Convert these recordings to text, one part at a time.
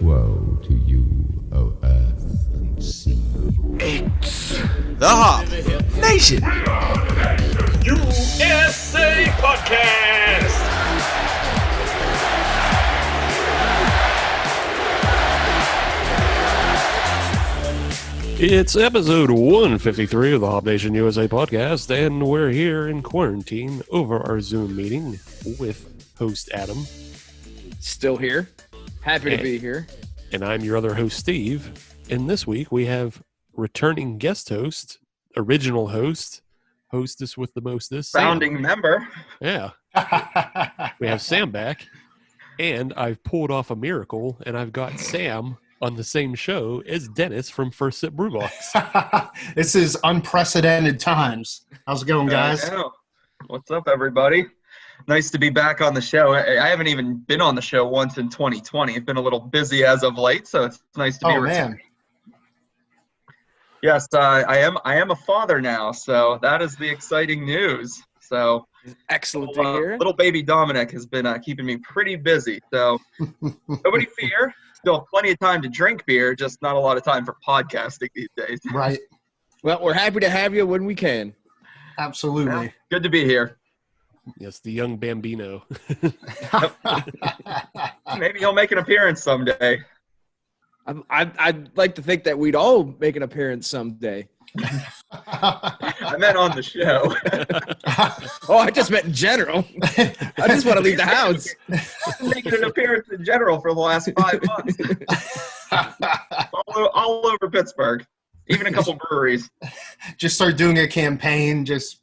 Woe to you, O earth and sea. It's the Hop Nation USA Podcast. It's episode 153 of the Hop Nation USA podcast, and we're here in quarantine over our Zoom meeting with host Adam. Still here. Happy to be here. And I'm your other host, Steve. And this week we have returning guest host, original host, hostess with the mostest. Founding member. Yeah. We have Sam back, and I've pulled off a miracle, and I've got Sam on the same show as Dennis from First Sip Brewbox. This is unprecedented times. How's it going, guys? What's up, everybody? Nice to be back on the show. I haven't even been on the show once in 2020. I've been a little busy as of late, so it's nice to be returning. Man. Yes, I am a father now, so that is the exciting news. So Excellent to hear. little baby Dominic has been keeping me pretty busy. So nobody fear. Still plenty of time to drink beer, just not a lot of time for podcasting these days. Right. Well, we're happy to have you when we can. Absolutely. Good to be here. Yes, the young Bambino. Maybe he'll make an appearance someday. I'd like to think that we'd all make an appearance someday. I meant on the show. Oh, I just meant in general. I just want to leave the house. Making an appearance in general for the last 5 months. all over Pittsburgh. Even a couple breweries. Just start doing a campaign. Just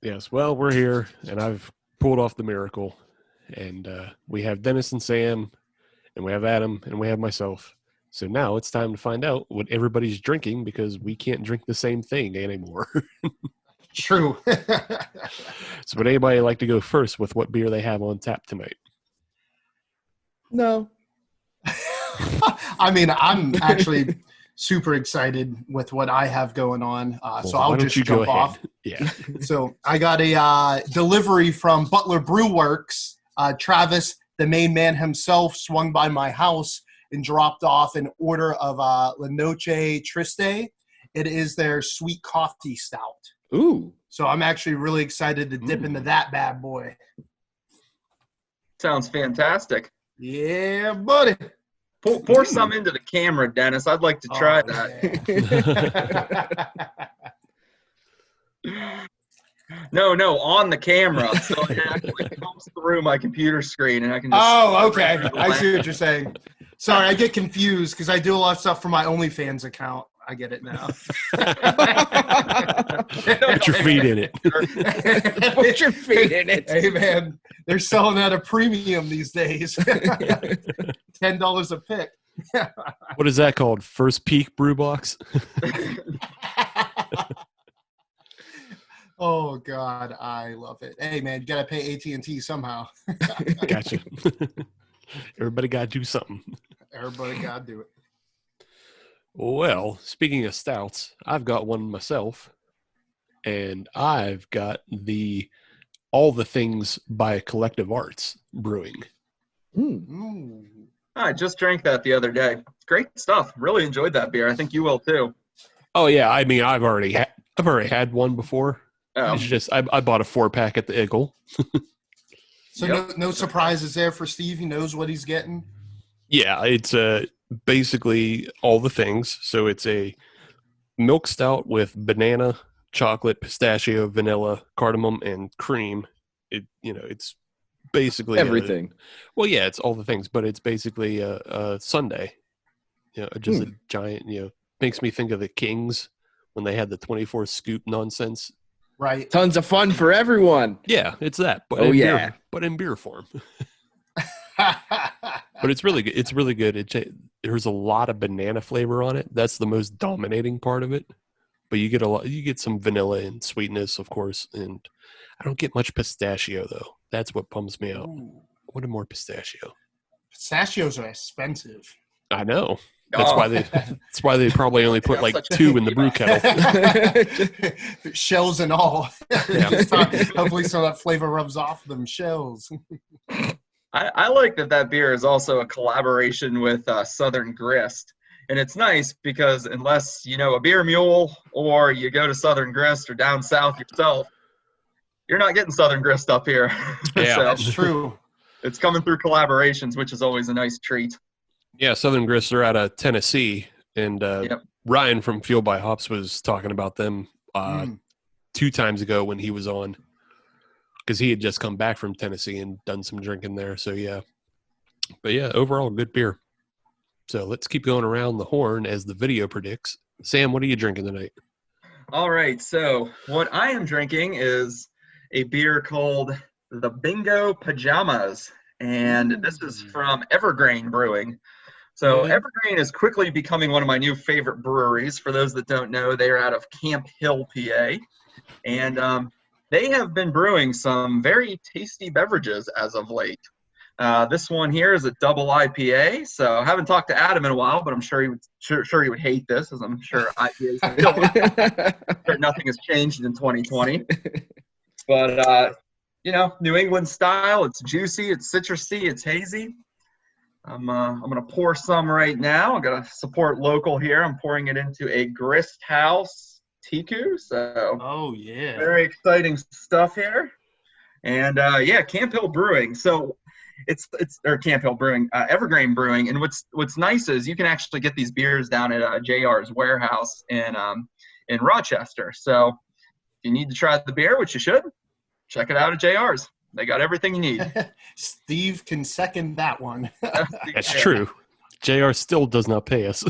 Yes, well, we're here, and I've pulled off the miracle. And we have Dennis and Sam, and we have Adam, and we have myself. So now it's time to find out what everybody's drinking, because we can't drink the same thing anymore. true. So would anybody like to go first with what beer they have on tap tonight? No. I mean, I'm actually super excited with what I have going on. So I'll just jump off. Yeah. So I got a delivery from Butler Brew Works. Travis, the main man himself, swung by my house and dropped off an order of La Noche Triste. It is their sweet coffee stout. Ooh. So I'm actually really excited to dip into that bad boy. Sounds fantastic. Yeah, buddy. Pour some into the camera, Dennis. I'd like to try that. No, on the camera. So it actually comes through my computer screen and I can just... Oh, okay. I see what you're saying. Sorry, I get confused because I do a lot of stuff for my OnlyFans account. I get it now. Put your feet in it. Put your feet in it. Hey, man, they're selling at a premium these days. $10 a pick. What is that called? First Peak Brew Box? Oh, God, I love it. Hey, man, you got to pay AT&T somehow. Gotcha. Everybody got to do something. Everybody got to do it. Well, speaking of stouts, I've got one myself, and I've got All the Things by Collective Arts Brewing. I just drank that the other day. Great stuff. Really enjoyed that beer. I think you will too. Oh yeah, I mean I've already had one before. Oh. It's just I bought a 4-pack at the Eagle. So Yep. no surprises there for Steve. He knows what he's getting. Yeah, it's basically all the things. So it's a milk stout with banana, chocolate, pistachio, vanilla, cardamom, and cream. It's basically Everything. Well, yeah, it's all the things, but it's basically a sundae. Just a giant. Makes me think of the Kings when they had the 24 scoop nonsense. Right. Tons of fun for everyone. Yeah, it's that. But in beer form. But it's really good. It's really good. There's a lot of banana flavor on it. That's the most dominating part of it. But you get some vanilla and sweetness, of course, and I don't get much pistachio though. That's what pumps me out. Ooh. What more pistachio? Pistachios are expensive. I know. That's why they probably only put like 2 in the brew kettle. Shells and all. Yeah. Hopefully some of that flavor rubs off them shells. I like that beer is also a collaboration with Southern Grist. And it's nice because unless you know a beer mule or you go to Southern Grist or down south yourself, you're not getting Southern Grist up here. Yeah, So That's true. it's coming through collaborations, which is always a nice treat. Yeah, Southern Grist are out of Tennessee, and Yep. Ryan from Fuel by Hops was talking about them 2 times ago when he was on, because he had just come back from Tennessee and done some drinking there. So yeah, but yeah, overall good beer. So let's keep going around the horn as the video predicts. Sam, what are you drinking tonight? All right, so what I am drinking is a beer called the Bingo Pajamas, and this is from Evergreen Brewing. So Evergreen is quickly becoming one of my new favorite breweries. For those that don't know, they are out of Camp Hill, PA, and they have been brewing some very tasty beverages as of late. This one here is a double IPA, so I haven't talked to Adam in a while, but I'm sure he would hate this, as I'm sure IPAs nothing has changed in 2020. But New England style. It's juicy, it's citrusy, it's hazy. I'm gonna pour some right now. I'm gonna support local here. I'm pouring it into a Grist House Tiku. So very exciting stuff here. And Camp Hill Brewing. So it's Camp Hill Brewing, Evergreen Brewing. And what's nice is you can actually get these beers down at JR's warehouse in Rochester. So if you need to try the beer, which you should, check it out at JR's. They got everything you need. Steve can second that one. That's true. JR still does not pay us.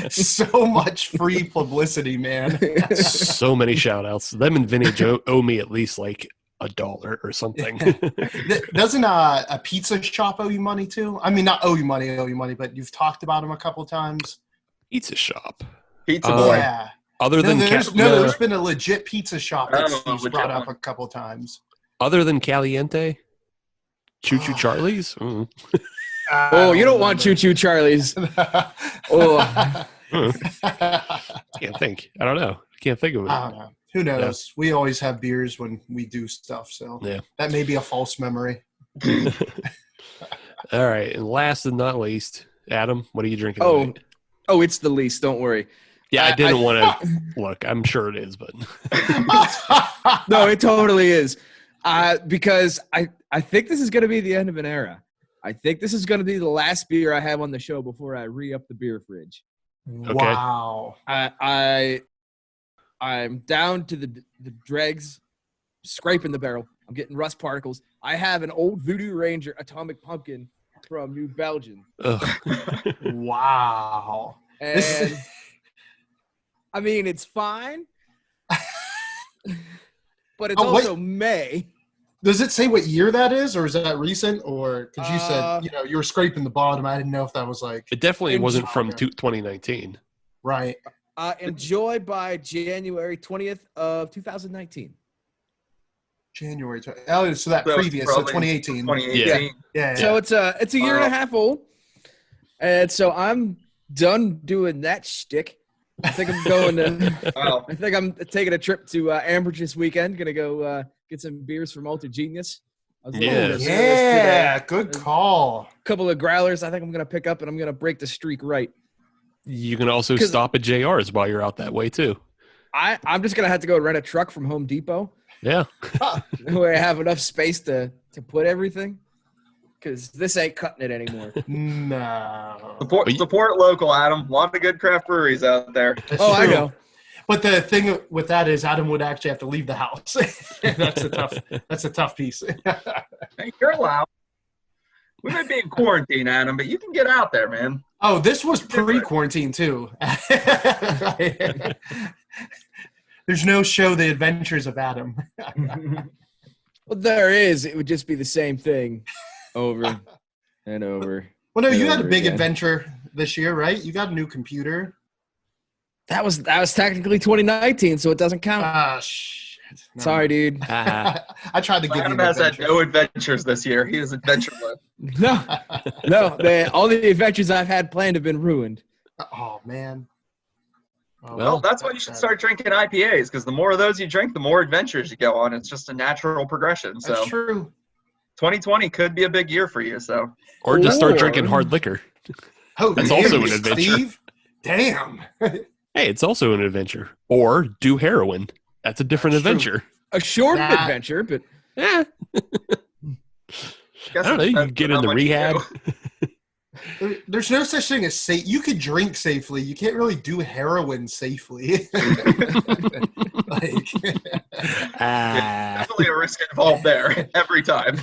So much free publicity, man. So many shout outs. Them and Vintage owe me at least like $1 or something. Doesn't a pizza shop owe you money too? I mean, not owe you money, but you've talked about them a couple of times. Pizza shop. Pizza Boy. Yeah. Other than there's been a legit pizza shop that Steve's brought up one. a couple of times. Other than Caliente, Choo Choo Charlie's. You don't want Choo Choo Charlie's. Can't think. I don't know. Can't think of it. I don't know. Who knows? We always have beers when we do stuff, so that may be a false memory. All right, and last and not least, Adam, what are you drinking tonight? Oh, it's the least. Don't worry. Yeah, I didn't want to look. I'm sure it is, but no, it totally is. Because I think this is going to be the end of an era. I think this is going to be the last beer I have on the show before I re-up the beer fridge. Okay. Wow. I'm down to the dregs, scraping the barrel. I'm getting rust particles. I have an old Voodoo Ranger Atomic Pumpkin from New Belgium. Wow. And I mean, it's fine, but it's also May. Does it say what year that is, or is that recent? Or because you said you were scraping the bottom, I didn't know if that was like. It definitely wasn't from 2019. Right. Enjoy by January 20th of 2019. January 20th. Oh, so that previous, so 2018. 2018. Yeah. So it's a year and a half old, and so I'm done doing that shtick. I think I'm going to. Wow. I think I'm taking a trip to Ambridge this weekend. Gonna go get some beers from Alter Genius. Good call. A couple of growlers. I think I'm gonna pick up, and I'm gonna break the streak right. You can also stop at JR's while you're out that way too. I'm just gonna have to go rent a truck from Home Depot. Yeah. Where I have enough space to put everything. Because this ain't cutting it anymore. No. Support local, Adam. A lot of good craft breweries out there. That's true. I I know. But the thing with that is Adam would actually have to leave the house. That's a tough piece. Hey, you're allowed. We might be in quarantine, Adam, but you can get out there, man. Oh, this was pre-quarantine too. There's no show The Adventures of Adam. Well, there is. It would just be the same thing over and over. Well, no, you had a big again. adventure this year, right? You got a new computer. That was technically 2019, so it doesn't count. Never Sorry, mind. dude. I tried to give you Adam an has had adventure. no adventures this year. He is adventureless. No. All the adventures I've had planned have been ruined. Oh man. Oh, Well, that's why you should start drinking IPAs, because the more of those you drink, the more adventures you go on. It's just a natural progression. So That's true. 2020 could be a big year for you. So Or just start Or- drinking hard liquor. Oh, That's damn also you, an adventure. Steve. Damn. Hey, it's also an adventure. Or do heroin. That's a different That's true. adventure. A short That- adventure, but Eh, guess I don't know. it You depends get on how into much you rehab. do. There's no such thing as safe. You could drink safely. You can't really do heroin safely. Like, Definitely a risk involved there every time.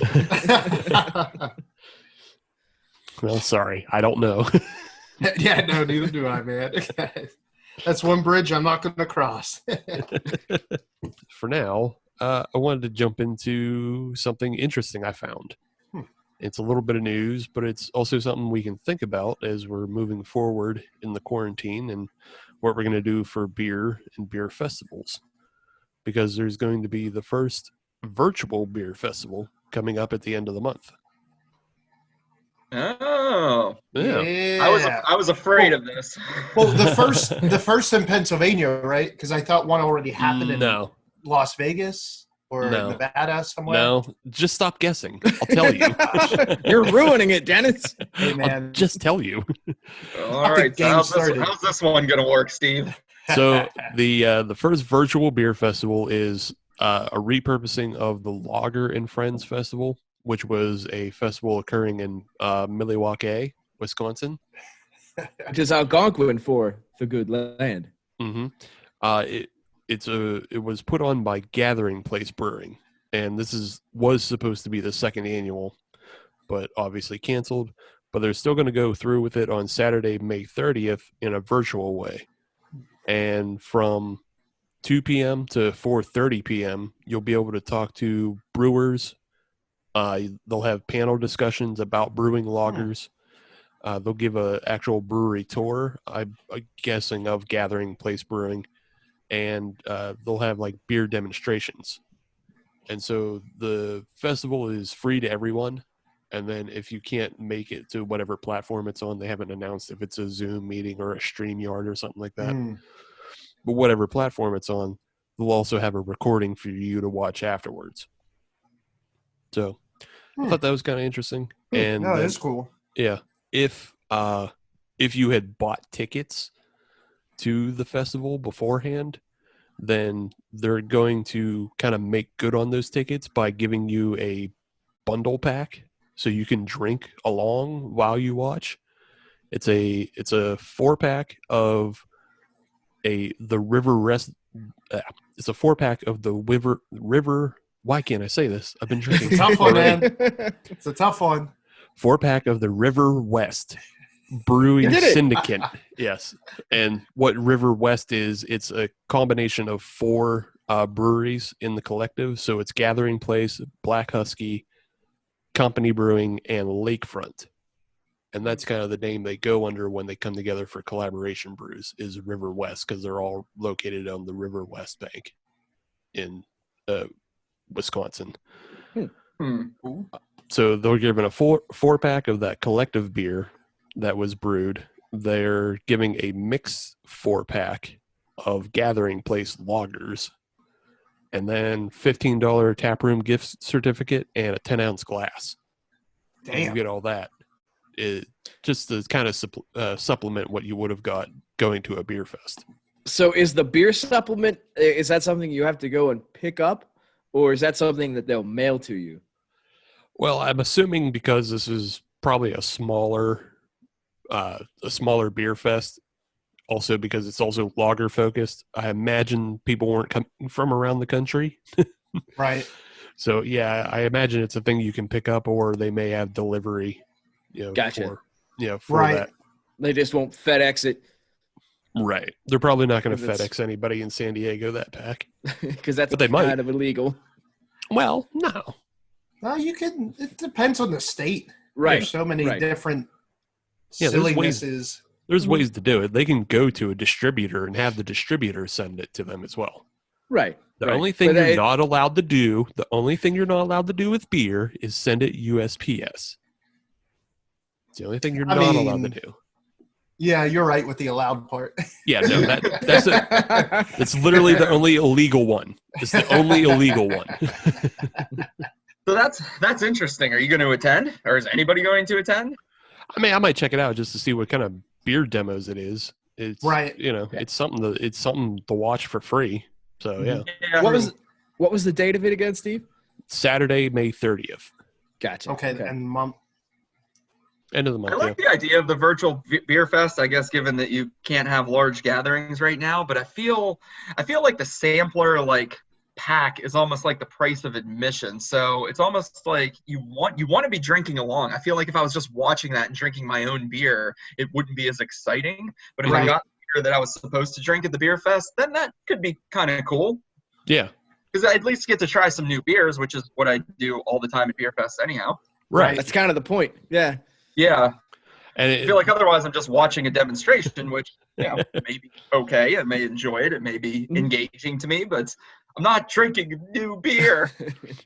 Well, sorry. I don't know. yeah, no, neither do I, man. That's one bridge I'm not going to cross. For now, I wanted to jump into something interesting I found. It's a little bit of news, but it's also something we can think about as we're moving forward in the quarantine and what we're going to do for beer and beer festivals. Because there's going to be the first virtual beer festival coming up at the end of the month. Oh, Yeah. I was afraid of this. Well, the first in Pennsylvania, right? Because I thought one already happened in No, Las Vegas or No. Nevada somewhere. no. Just stop guessing. I'll tell you. you're ruining it, Dennis. Hey, I'll man. just tell you. All Got the right, so game how's started. this one gonna work, Steve? So the first virtual beer festival is a repurposing of the Lager and Friends Festival, which was a festival occurring in Milwaukee, Wisconsin. Which is Algonquin for the good land. Mm-hmm. It was put on by Gathering Place Brewing, and this was supposed to be the second annual, but obviously canceled. But they're still going to go through with it on Saturday, May 30th, in a virtual way. And from 2 p.m. to 4:30 p.m., you'll be able to talk to brewers. They'll have panel discussions about brewing lagers. They'll give an actual brewery tour, I'm guessing, of Gathering Place Brewing. And they'll have like beer demonstrations. And so the festival is free to everyone. And then if you can't make it to whatever platform it's on, they haven't announced if it's a Zoom meeting or a StreamYard or something like that. But whatever platform it's on, they'll also have a recording for you to watch afterwards. So I thought that was kind of interesting. And no, then- it's cool. yeah, if you had bought tickets to the festival beforehand, then they're going to kind of make good on those tickets by giving you a bundle pack so you can drink along while you watch. It's a 4-pack of the River Rest. It's a 4-pack of the River. Why can't I say this? I've been drinking. It's a tough one, already. man. It's a tough one. 4-pack of the River West Brewing You did it. Syndicate. Yes. And what River West is, it's a combination of 4 breweries in the collective. So it's Gathering Place, Black Husky, Company Brewing, and Lakefront. And that's kind of the name they go under when they come together for collaboration brews, is River West, because they're all located on the River West bank in Wisconsin. So they're giving a 4-pack of that collective beer that was brewed. They're giving a mixed 4-pack of Gathering Place lagers, and then $15 taproom gift certificate and a 10-ounce glass. And you Damn. get all that. Just to kind of supplement what you would have got going to a beer fest. So is the beer supplement, is that something you have to go and pick up, or is that something that they'll mail to you? Well, I'm assuming because this is probably a smaller beer fest, also because it's also lager focused, I imagine people weren't coming from around the country. Right. So yeah, I imagine it's a thing you can pick up, or they may have delivery. Gotcha. For Right. that. They just won't FedEx it Right. They're probably not going to That's- FedEx anybody in San Diego that pack. because that's But they might. kind of illegal. Well, no. No, you can. It depends on the state. Right. There's so many right. different Yeah, there's ways- sillinesses. There's ways to do it. They can go to a distributor and have the distributor send it to them as well. Right. The Right. only thing But you're not allowed to do, with beer is send it USPS. It's the only thing you're not allowed to do. Yeah, you're right with the allowed part. Yeah, no, that's literally the only illegal one. It's the only illegal one. So that's interesting. Are you going to attend, or is anybody going to attend? I mean, I might check it out just to see what kind of beer demos it is. It's Right. it's something to watch for free. So yeah. Yeah. What was the date of it again, Steve? Saturday, May 30th. Gotcha. Okay, and End of the month. I like the idea of the virtual beer fest, I guess, given that you can't have large gatherings right now. But I feel like the sampler pack is almost like the price of admission. So it's almost like you want to be drinking along. I feel like if I was just watching that and drinking my own beer, it wouldn't be as exciting. But if I got the beer that I was supposed to drink at the beer fest, then that could be kind of cool. Yeah. Because I at least get to try some new beers, which is what I do all the time at beer fest anyhow. Right. That's kind of the point. Yeah. Yeah. And I feel like otherwise I'm just watching a demonstration, which may be okay. I may enjoy it. It may be engaging to me, but I'm not drinking new beer.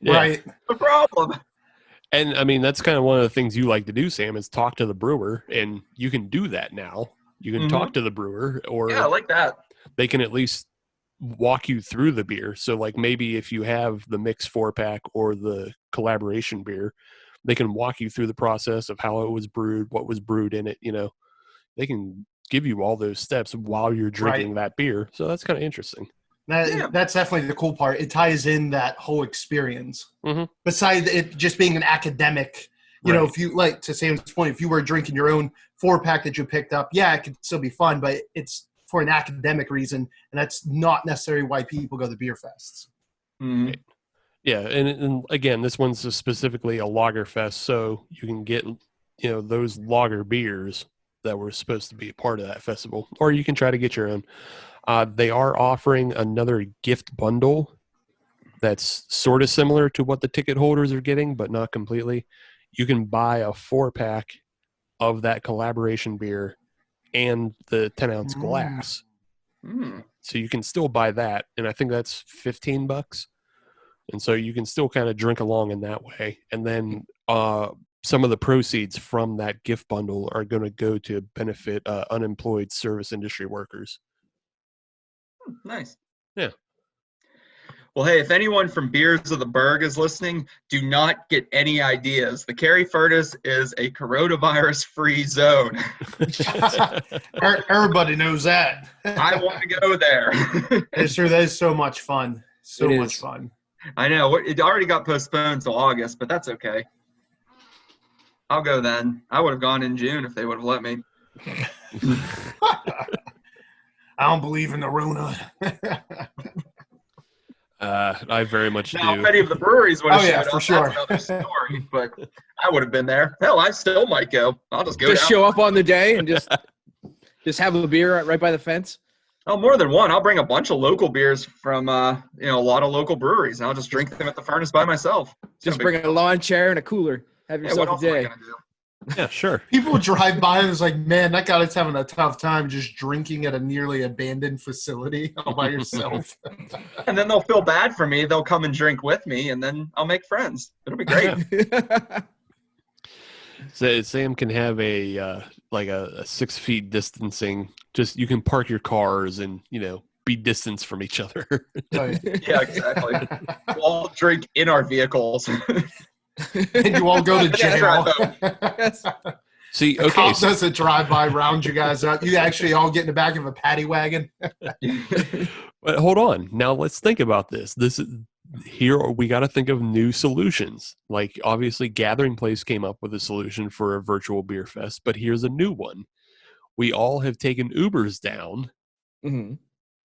Yeah. Right. The problem. And I mean, that's kind of one of the things you like to do, Sam, is talk to the brewer, and you can do that now. You can talk to the brewer, or Yeah, I like that. they can at least walk you through the beer. So like maybe if you have the mix 4-pack or the collaboration beer, they can walk you through the process of how it was brewed, what was brewed in it. They can give you all those steps while you're drinking that beer. So that's kind of interesting. That's definitely the cool part. It ties in that whole experience. Mm-hmm. Besides it just being an academic, if you like to Sam's point, if you were drinking your own 4-pack that you picked up, it could still be fun, but it's for an academic reason, and that's not necessarily why people go to beer fests. Mm. Yeah, and again, this one's specifically a lager fest, so you can get those lager beers that were supposed to be a part of that festival, or you can try to get your own. They are offering another gift bundle that's sort of similar to what the ticket holders are getting, but not completely. You can buy a 4-pack of that collaboration beer and the 10-ounce glass. Mm. So you can still buy that, and I think that's $15. And so you can still kind of drink along in that way. And then some of the proceeds from that gift bundle are going to go to benefit unemployed service industry workers. Nice. Yeah. Well, hey, if anyone from Beers of the Berg is listening, do not get any ideas. The Carey Furnace is a coronavirus-free zone. Everybody knows that. I want to go there. It's true. That is so much fun. So much fun. I know. It already got postponed till August, but that's okay. I'll go then. I would have gone in June if they would have let me. I don't believe in the Rona. I very much Now, do. if any of the breweries would have showed for up, sure. that's another story. But I would have been there. Hell, I still might go. I'll just go Just down. show up on the day and just have a beer right by the fence. Oh, more than one. I'll bring a bunch of local beers from a lot of local breweries, and I'll just drink them at the furnace by myself. Just bring a lawn chair and a cooler. Have What yourself else a am I day. gonna do? Yeah, sure. People drive by and it's like, man, that guy's having a tough time just drinking at a nearly abandoned facility all by yourself. And then they'll feel bad for me. They'll come and drink with me, and then I'll make friends. It'll be great. So Sam can have a 6 feet distancing. Just you can park your cars and be distanced from each other. Yeah, exactly. We'll all drink in our vehicles. And you all go to jail. Yes. See, The okay, cop does a drive-by, round you guys up. You actually all get in the back of a paddy wagon. but hold on. Now let's think about this. Here we got to think of new solutions. Like obviously, Gathering Place came up with a solution for a virtual beer fest, but here's a new one. We all have taken Ubers down,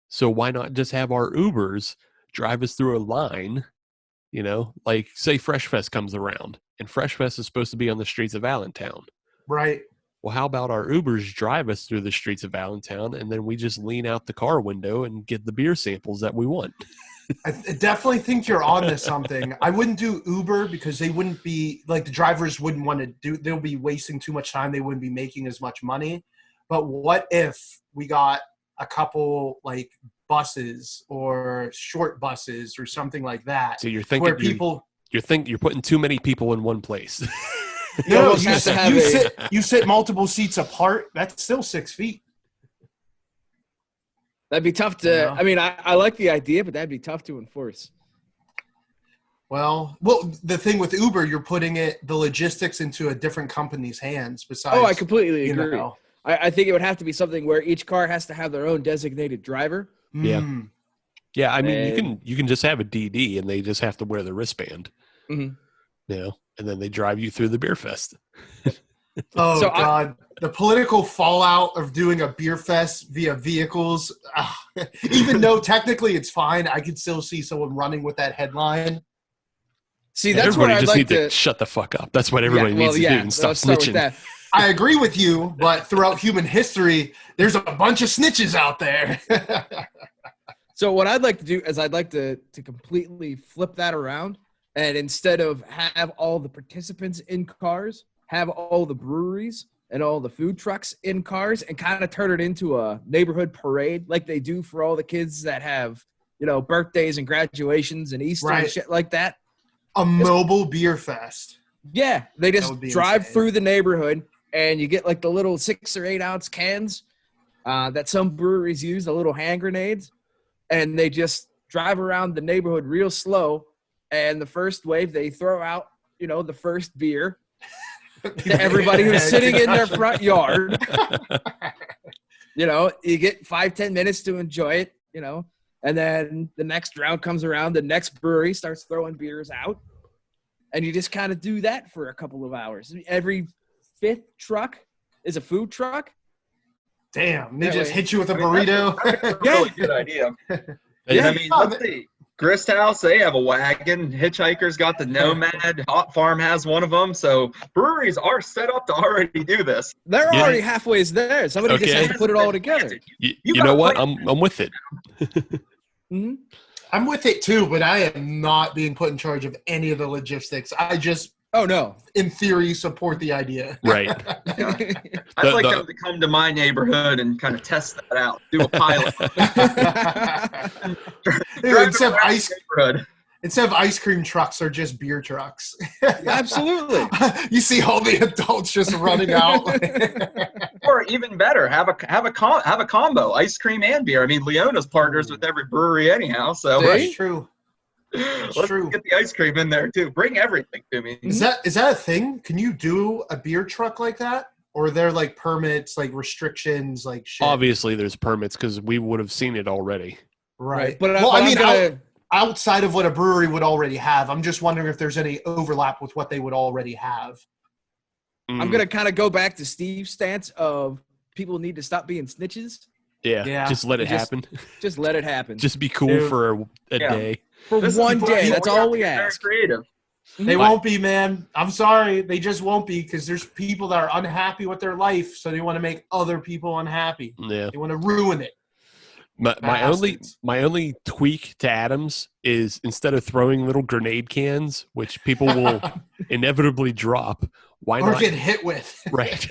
so why not just have our Ubers drive us through a line? Like say Fresh Fest comes around, and Fresh Fest is supposed to be on the streets of Allentown. Right. Well, how about our Ubers drive us through the streets of Allentown, and then we just lean out the car window and get the beer samples that we want? I definitely think you're on to something. I wouldn't do Uber because they wouldn't be like the drivers wouldn't want to do. They'll be wasting too much time. They wouldn't be making as much money. But what if we got a couple like buses or short buses or something like that. So you're thinking where people you're putting too many people in one place. no, almost have to have you sit multiple seats apart. That's still 6 feet. That'd be tough to. Yeah. I mean, I like the idea, but that'd be tough to enforce. Well, the thing with Uber, you're putting the logistics into a different company's hands. Besides, Oh, I completely you agree. know. I think it would have to be something where each car has to have their own designated driver. Yeah. Mm. Yeah, I mean, And- you can just have a DD and they just have to wear the wristband, Mhm. you know, and then they drive you through the beer fest. Oh So God, the political fallout of doing a beer fest via vehicles. Even though technically it's fine, I could still see someone running with that headline. See, that's Everybody where I'd just like need to to. shut the fuck up. That's what everybody needs to do and stop let's start with snitching. that. I agree with you, but throughout human history, there's a bunch of snitches out there. So what I'd like to do is I'd like to completely flip that around, and instead of have all the participants in cars, have all the breweries and all the food trucks in cars, and kind of turn it into a neighborhood parade like they do for all the kids that have, birthdays and graduations and Easter and Right. shit like that. A mobile beer fest. Yeah, they just would be drive insane. through the neighborhood, and you get like the little 6 or 8 ounce cans that some breweries use, the little hand grenades, and they just drive around the neighborhood real slow. And the first wave, they throw out, the first beer to everybody who's sitting in their front yard. You get 5-10 minutes to enjoy it, and then the next round comes around, the next brewery starts throwing beers out, and you just kind of do that for a couple of hours. Every 5th truck is a food truck. Damn, they That just way. hit you with a I mean, burrito. That's a really good idea. Yeah. I mean, let's see. Grist House, they have a wagon. Hitchhiker's got the Nomad. Hot Farm has one of them. So breweries are set up to already do this. They're Yeah. already halfway there. Somebody just Okay. has to put it all together. You know what? I'm with it. Mhm. I'm with it too, but I am not being put in charge of any of the logistics. I just, Oh, no. in theory, support the idea. Right. I'd like them to come to my neighborhood and kind of test that out. Do a pilot. Drive Instead of around ice, the neighborhood. instead of ice cream trucks, are just beer trucks. Absolutely. You see all the adults just running out. Or even better, have a combo, ice cream and beer. I mean, Leona's partners with every brewery anyhow, so That's true. let's true. get the ice cream in there too. Bring everything to me. Is that a thing? Can you do a beer truck like that? Or are there like permits, like restrictions, like shit? Obviously, there's permits because we would have seen it already. Right. But, well, I mean, I'm outside of what a brewery would already have, I'm just wondering if there's any overlap with what they would already have. going to kind of go back to Steve's stance of people need to stop being snitches. Yeah. Just let it Just- happen. Just let it happen. Just be cool Dude. for a Yeah. day. for This is one the day. point That's where we all have we to be very ask. Creative. They Why- won't be, man. I'm sorry. They just won't be because there's people that are unhappy with their life, so they want to make other people unhappy. Yeah. They want to ruin it. My Bastards. only tweak to Adams is instead of throwing little grenade cans, which people will inevitably drop, why Or not? get hit with. Right.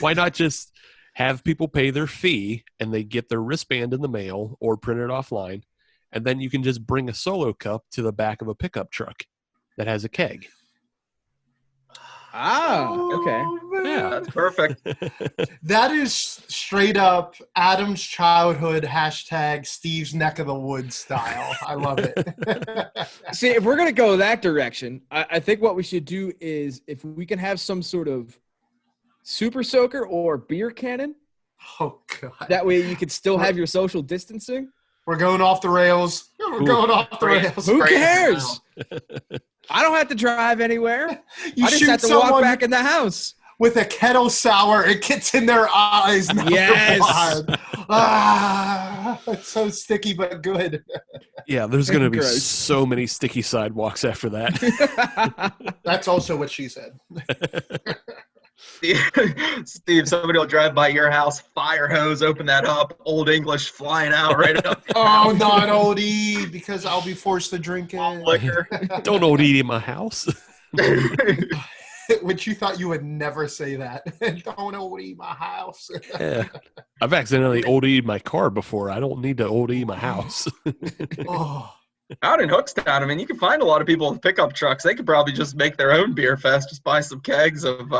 Why not just have people pay their fee and they get their wristband in the mail or print it offline, and then you can just bring a solo cup to the back of a pickup truck that has a keg. Ah, okay. Yeah. That's perfect. That is straight up Adam's childhood hashtag Steve's neck of the woods style. I love it. See, if we're going to go that direction, I think what we should do is if we can have some sort of super soaker or beer cannon, Oh, God. that way you could still have your social distancing. We're going off the rails. We're going off the rails. Who Great. cares? I don't have to drive anywhere. You I just shoot have to walk someone back in the house. with a kettle sour. It gets in their eyes. Number Yes. one. It's so sticky but good. Yeah, there's going to be Gross. so many sticky sidewalks after that. That's also what she said. Steve, somebody will drive by your house, fire hose, open that up, Old English flying out right up. Oh, not Old E, because I'll be forced to drink it. Liquor. Don't OD in my house. which you thought you would never say that. Don't OD my house. Yeah. I've accidentally OD'd my car before. I don't need to OD my house. Oh, Out in Hookstown, I mean, you can find a lot of people with pickup trucks. They could probably just make their own beer fest, just buy some kegs of,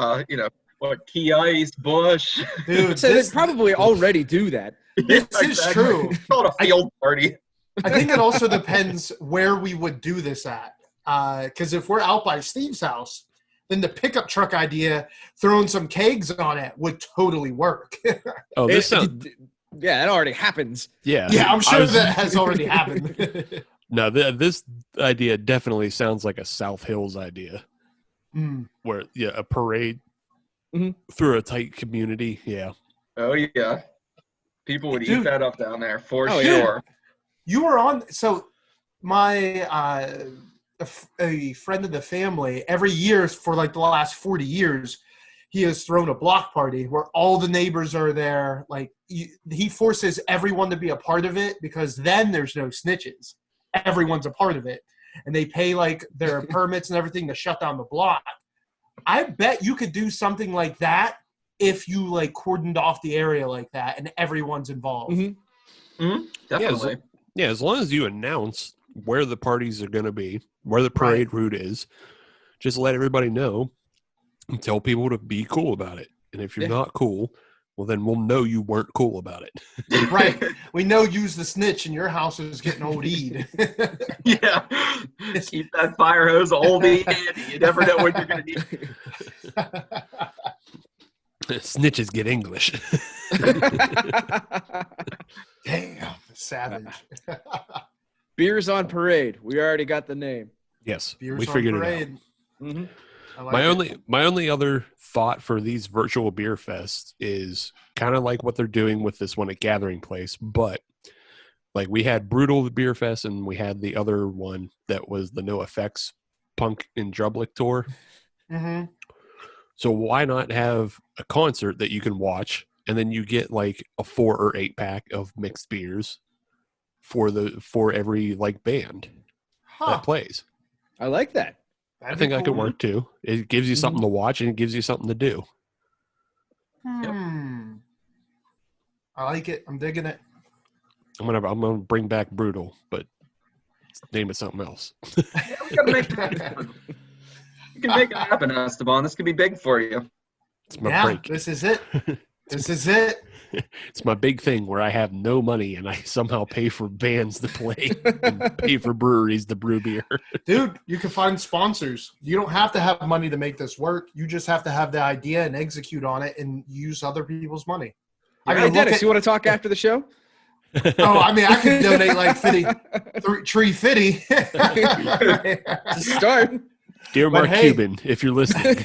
key ice, Bush. dude, So they this probably already do that. is true. It's called a field party. I think it also depends where we would do this at. Because if we're out by Steve's house, then the pickup truck idea, throwing some kegs on it, would totally work. Oh, this sounds. Yeah, it already happens. Yeah. Yeah, I'm sure that has already happened. No, this idea definitely sounds like a South Hills idea. Mm. Where, a parade Mhm. through a tight community. Yeah. Oh, yeah. People would eat Dude. that up down there for Oh, sure. You were on. So my a friend of the family, every year for like the last 40 years, he has thrown a block party where all the neighbors are there. Like he forces everyone to be a part of it because then there's no snitches. Everyone's a part of it, and they pay like their permits and everything to shut down the block. I bet you could do something like that if you like cordoned off the area like that and everyone's involved. Mhm. Definitely. Yeah, as long as you announce where the parties are going to be, where the parade route is, just let everybody know and tell people to be cool about it. And if you're not cool, well, then we'll know you weren't cool about it. Right. We know you's the snitch and your house is getting OD'd. Yeah. Keep that fire hose oldie handy. You never know when you're going to need it. Snitches get English. Damn, savage. Beers on Parade. We already got the name. Yes, Beers we on figured parade. it out. Mm-hmm. I like My it. only other thought for these virtual beer fests is kind of like what they're doing with this one at Gathering Place, but like we had Brutal Beer Fest and we had the other one that was the No Effects Punk in Drublic tour. Mm-hmm. So why not have a concert that you can watch and then you get like a 4 or 8 pack of mixed beers for every like band that plays. I like that. I think that could work too. It gives you something to watch and it gives you something to do. I like it. I'm digging it. I'm gonna bring back Brutal, but name it something else. Yeah, we gotta make it happen. You can make it happen, Esteban. This could be big for you. It's my break. This is it. This is it. It's my big thing where I have no money and I somehow pay for bands to play and pay for breweries to brew beer. Dude, you can find sponsors. You don't have to have money to make this work. You just have to have the idea and execute on it and use other people's money. Hey, Dennis, you want to talk after the show? Oh, I mean, I could donate like 350. To start. Dear But Mark hey. Cuban, if you're listening.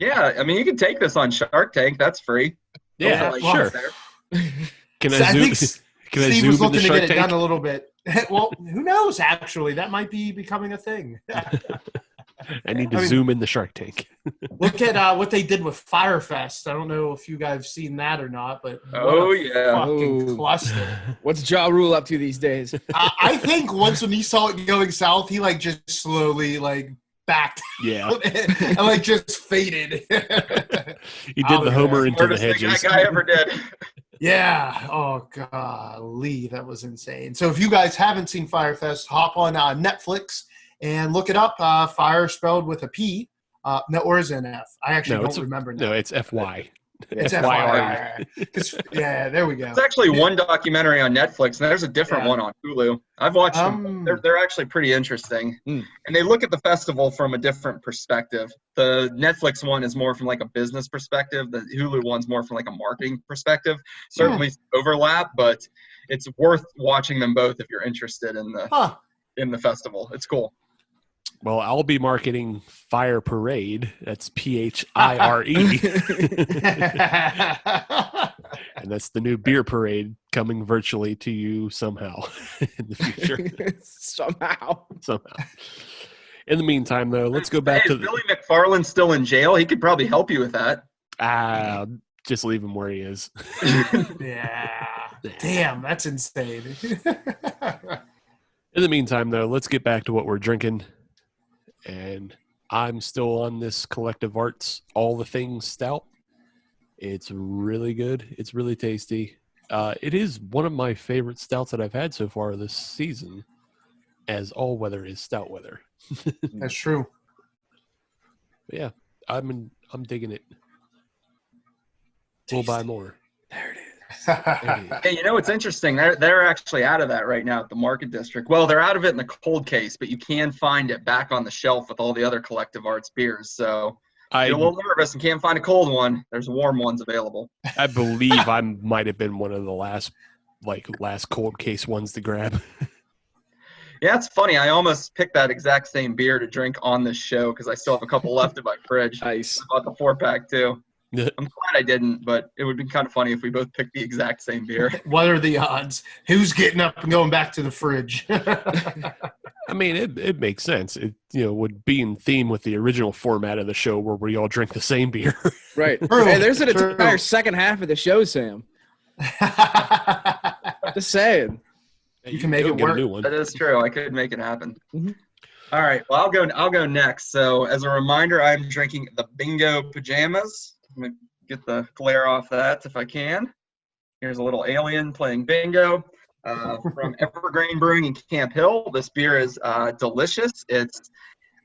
Yeah, I mean, you can take this on Shark Tank. That's free. Yeah, Like, sure. there. Can So I I zoom? think Can I Steve zoom was in the looking to Shark get it Tank? done a little bit. Well, who knows, actually. That might be becoming a thing. I need to I mean- zoom in the Shark Tank. Look at what they did with Firefest. I don't know if you guys have seen that or not, but Oh, what a yeah. fucking Oh. cluster. What's Ja Rule up to these days? I think once when he saw it going south, he like just slowly like backed Yeah, and like just faded. he did Oh, the yeah. Homer into the Smartest thing hedges. that guy ever did. Yeah. Oh, golly. That was insane. So if you guys haven't seen Firefest, hop on Netflix and look it up. Fire spelled with a P. No, or is it an F? I actually don't remember now. No, it's FY. It's FYRE. Yeah, there we go. There's actually one documentary on Netflix, and there's a different Yeah. one on Hulu. I've watched them. They're actually pretty interesting. Mm. And they look at the festival from a different perspective. The Netflix one is more from like a business perspective. The Hulu one's more from like a marketing perspective. Certainly overlap, but it's worth watching them both if you're interested in the festival. It's cool. Well, I'll be marketing Fire Parade. That's PHIRE. And that's the new beer parade coming virtually to you somehow in the future. Somehow. In the meantime, though, let's go back Hey, to is Billy McFarland still in jail? He could probably help you with that. just leave him where he is. Yeah. Damn, that's insane. In the meantime, though, let's get back to what we're drinking. And I'm still on this Collective Arts All the Things Stout. It's really good. It's really tasty. It is one of my favorite stouts that I've had so far this season, as all weather is stout weather. That's true. But yeah, I'm digging it. We'll buy more. There it is. Hey, what's interesting? They're actually out of that right now at the Market District. Well, they're out of it in the cold case, but you can find it back on the shelf with all the other Collective Arts beers. So if you're a little nervous and can't find a cold one, there's warm ones available. I believe I might have been one of the last cold case ones to grab. Yeah, it's funny. I almost picked that exact same beer to drink on this show because I still have a couple left in my fridge. Nice. I bought the 4-pack too. Yeah. I'm glad I didn't, but it would be kind of funny if we both picked the exact same beer. What are the odds? Who's getting up and going back to the fridge? I mean, it makes sense. It would be in theme with the original format of the show where we all drink the same beer. Right. True, Hey, there's an true. entire second half of the show, Sam. Just saying. You can make Go it get a work. new one. That is true. I could make it happen. Mhm. All right. Well, I'll go next. So as a reminder, I'm drinking the Bingo Pajamas. I'm gonna get the glare off that if I can. Here's a little alien playing bingo from Evergreen Brewing in Camp Hill. This beer is delicious. It's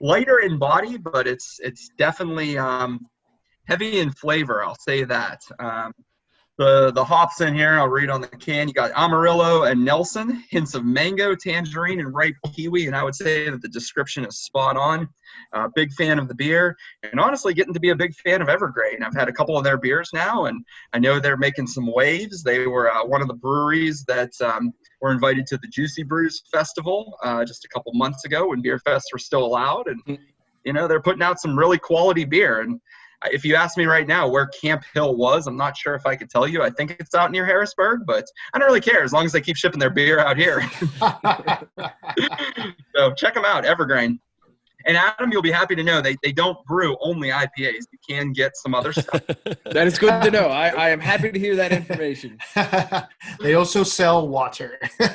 lighter in body, but it's definitely heavy in flavor. I'll say that. The hops in here, I'll read on the can. You got Amarillo and Nelson, hints of mango, tangerine, and ripe kiwi. And I would say that the description is spot on. Big fan of the beer, and honestly getting to be a big fan of Evergreen. I've had a couple of their beers now, and I know they're making some waves. They were one of the breweries that were invited to the Juicy Brews Festival just a couple months ago when beerfests were still allowed. And, they're putting out some really quality beer. And if you ask me right now where Camp Hill was, I'm not sure if I could tell you. I think it's out near Harrisburg, but I don't really care as long as they keep shipping their beer out here. So check them out, Evergreen. And Adam, you'll be happy to know they don't brew only IPAs. You can get some other stuff. That is good to know. I am happy to hear that information. They also sell water. And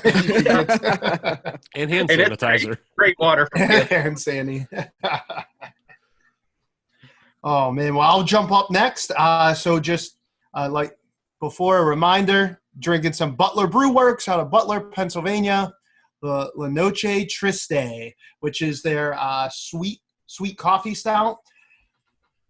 hand And it's sanitizer. Great water from here. And Sandy. Oh, man. Well, I'll jump up next. So just like before, a reminder, drinking some Butler Brew Works out of Butler, Pennsylvania. The La Noche Triste, which is their sweet coffee stout.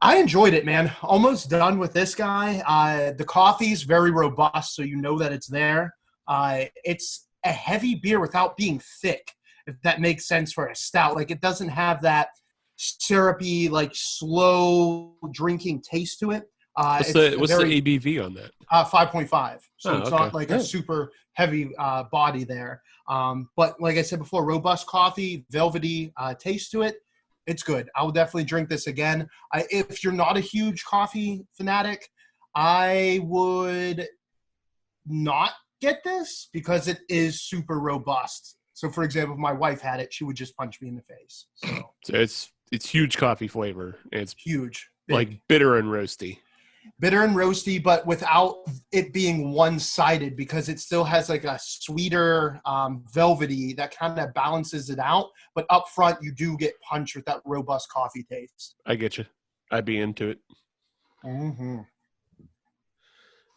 I enjoyed it, man. Almost done with this guy. The coffee's very robust, so you know that it's there. It's a heavy beer without being thick, if that makes sense for a stout. Like, it doesn't have that syrupy, like, slow drinking taste to it. What's the ABV on that? 5.5. So it's okay. not like a super heavy body there. But like I said before, robust coffee, velvety taste to it. It's good. I will definitely drink this again. If you're not a huge coffee fanatic, I would not get this because it is super robust. So, for example, if my wife had it, she would just punch me in the face. So it's huge coffee flavor. It's huge. Big. like bitter and roasty. Bitter and roasty, but without it being one-sided because it still has like a sweeter velvety that kind of balances it out. But up front, you do get punched with that robust coffee taste. I get you. I'd be into it. Mm-hmm.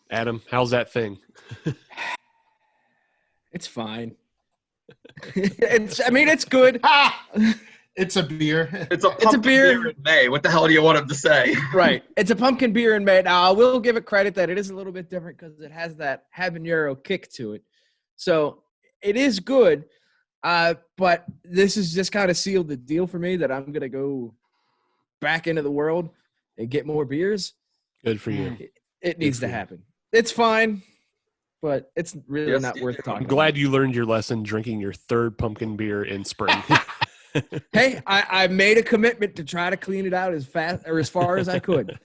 Adam, how's that thing? It's fine. It's good. It's a beer. It's a beer in May. What the hell do you want him to say? Right. It's a pumpkin beer in May. Now, I will give it credit that it is a little bit different because it has that habanero kick to it. So it is good. But this has just kind of sealed the deal for me that I'm going to go back into the world and get more beers. Good for you. It needs to happen. It's fine, but it's really not worth talking I'm about. glad you learned your lesson drinking your third pumpkin beer in spring. Hey, I made a commitment to try to clean it out as fast or as far as I could.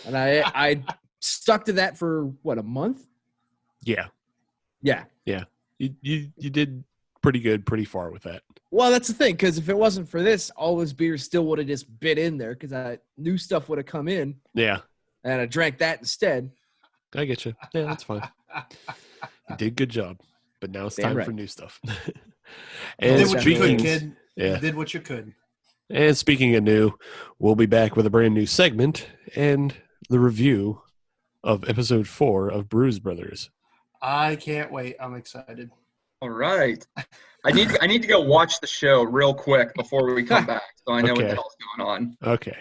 And I stuck to that for, what, a month? Yeah. Yeah. Yeah. You did pretty good, pretty far with that. Well, that's the thing, because if it wasn't for this, all those beers still would have just bit in there because new stuff would have come in. Yeah. And I drank that instead. I get you. Yeah, that's fine. You did good job. But now it's time for new stuff. You did what you could, speaking, kid. yeah. You did what you could. And speaking of new, we'll be back with a brand new segment and the review of episode 4 of Brews Brothers. I can't wait. I'm excited. All right. I need to go watch the show real quick before we come back, so I know what the hell's going on. Okay.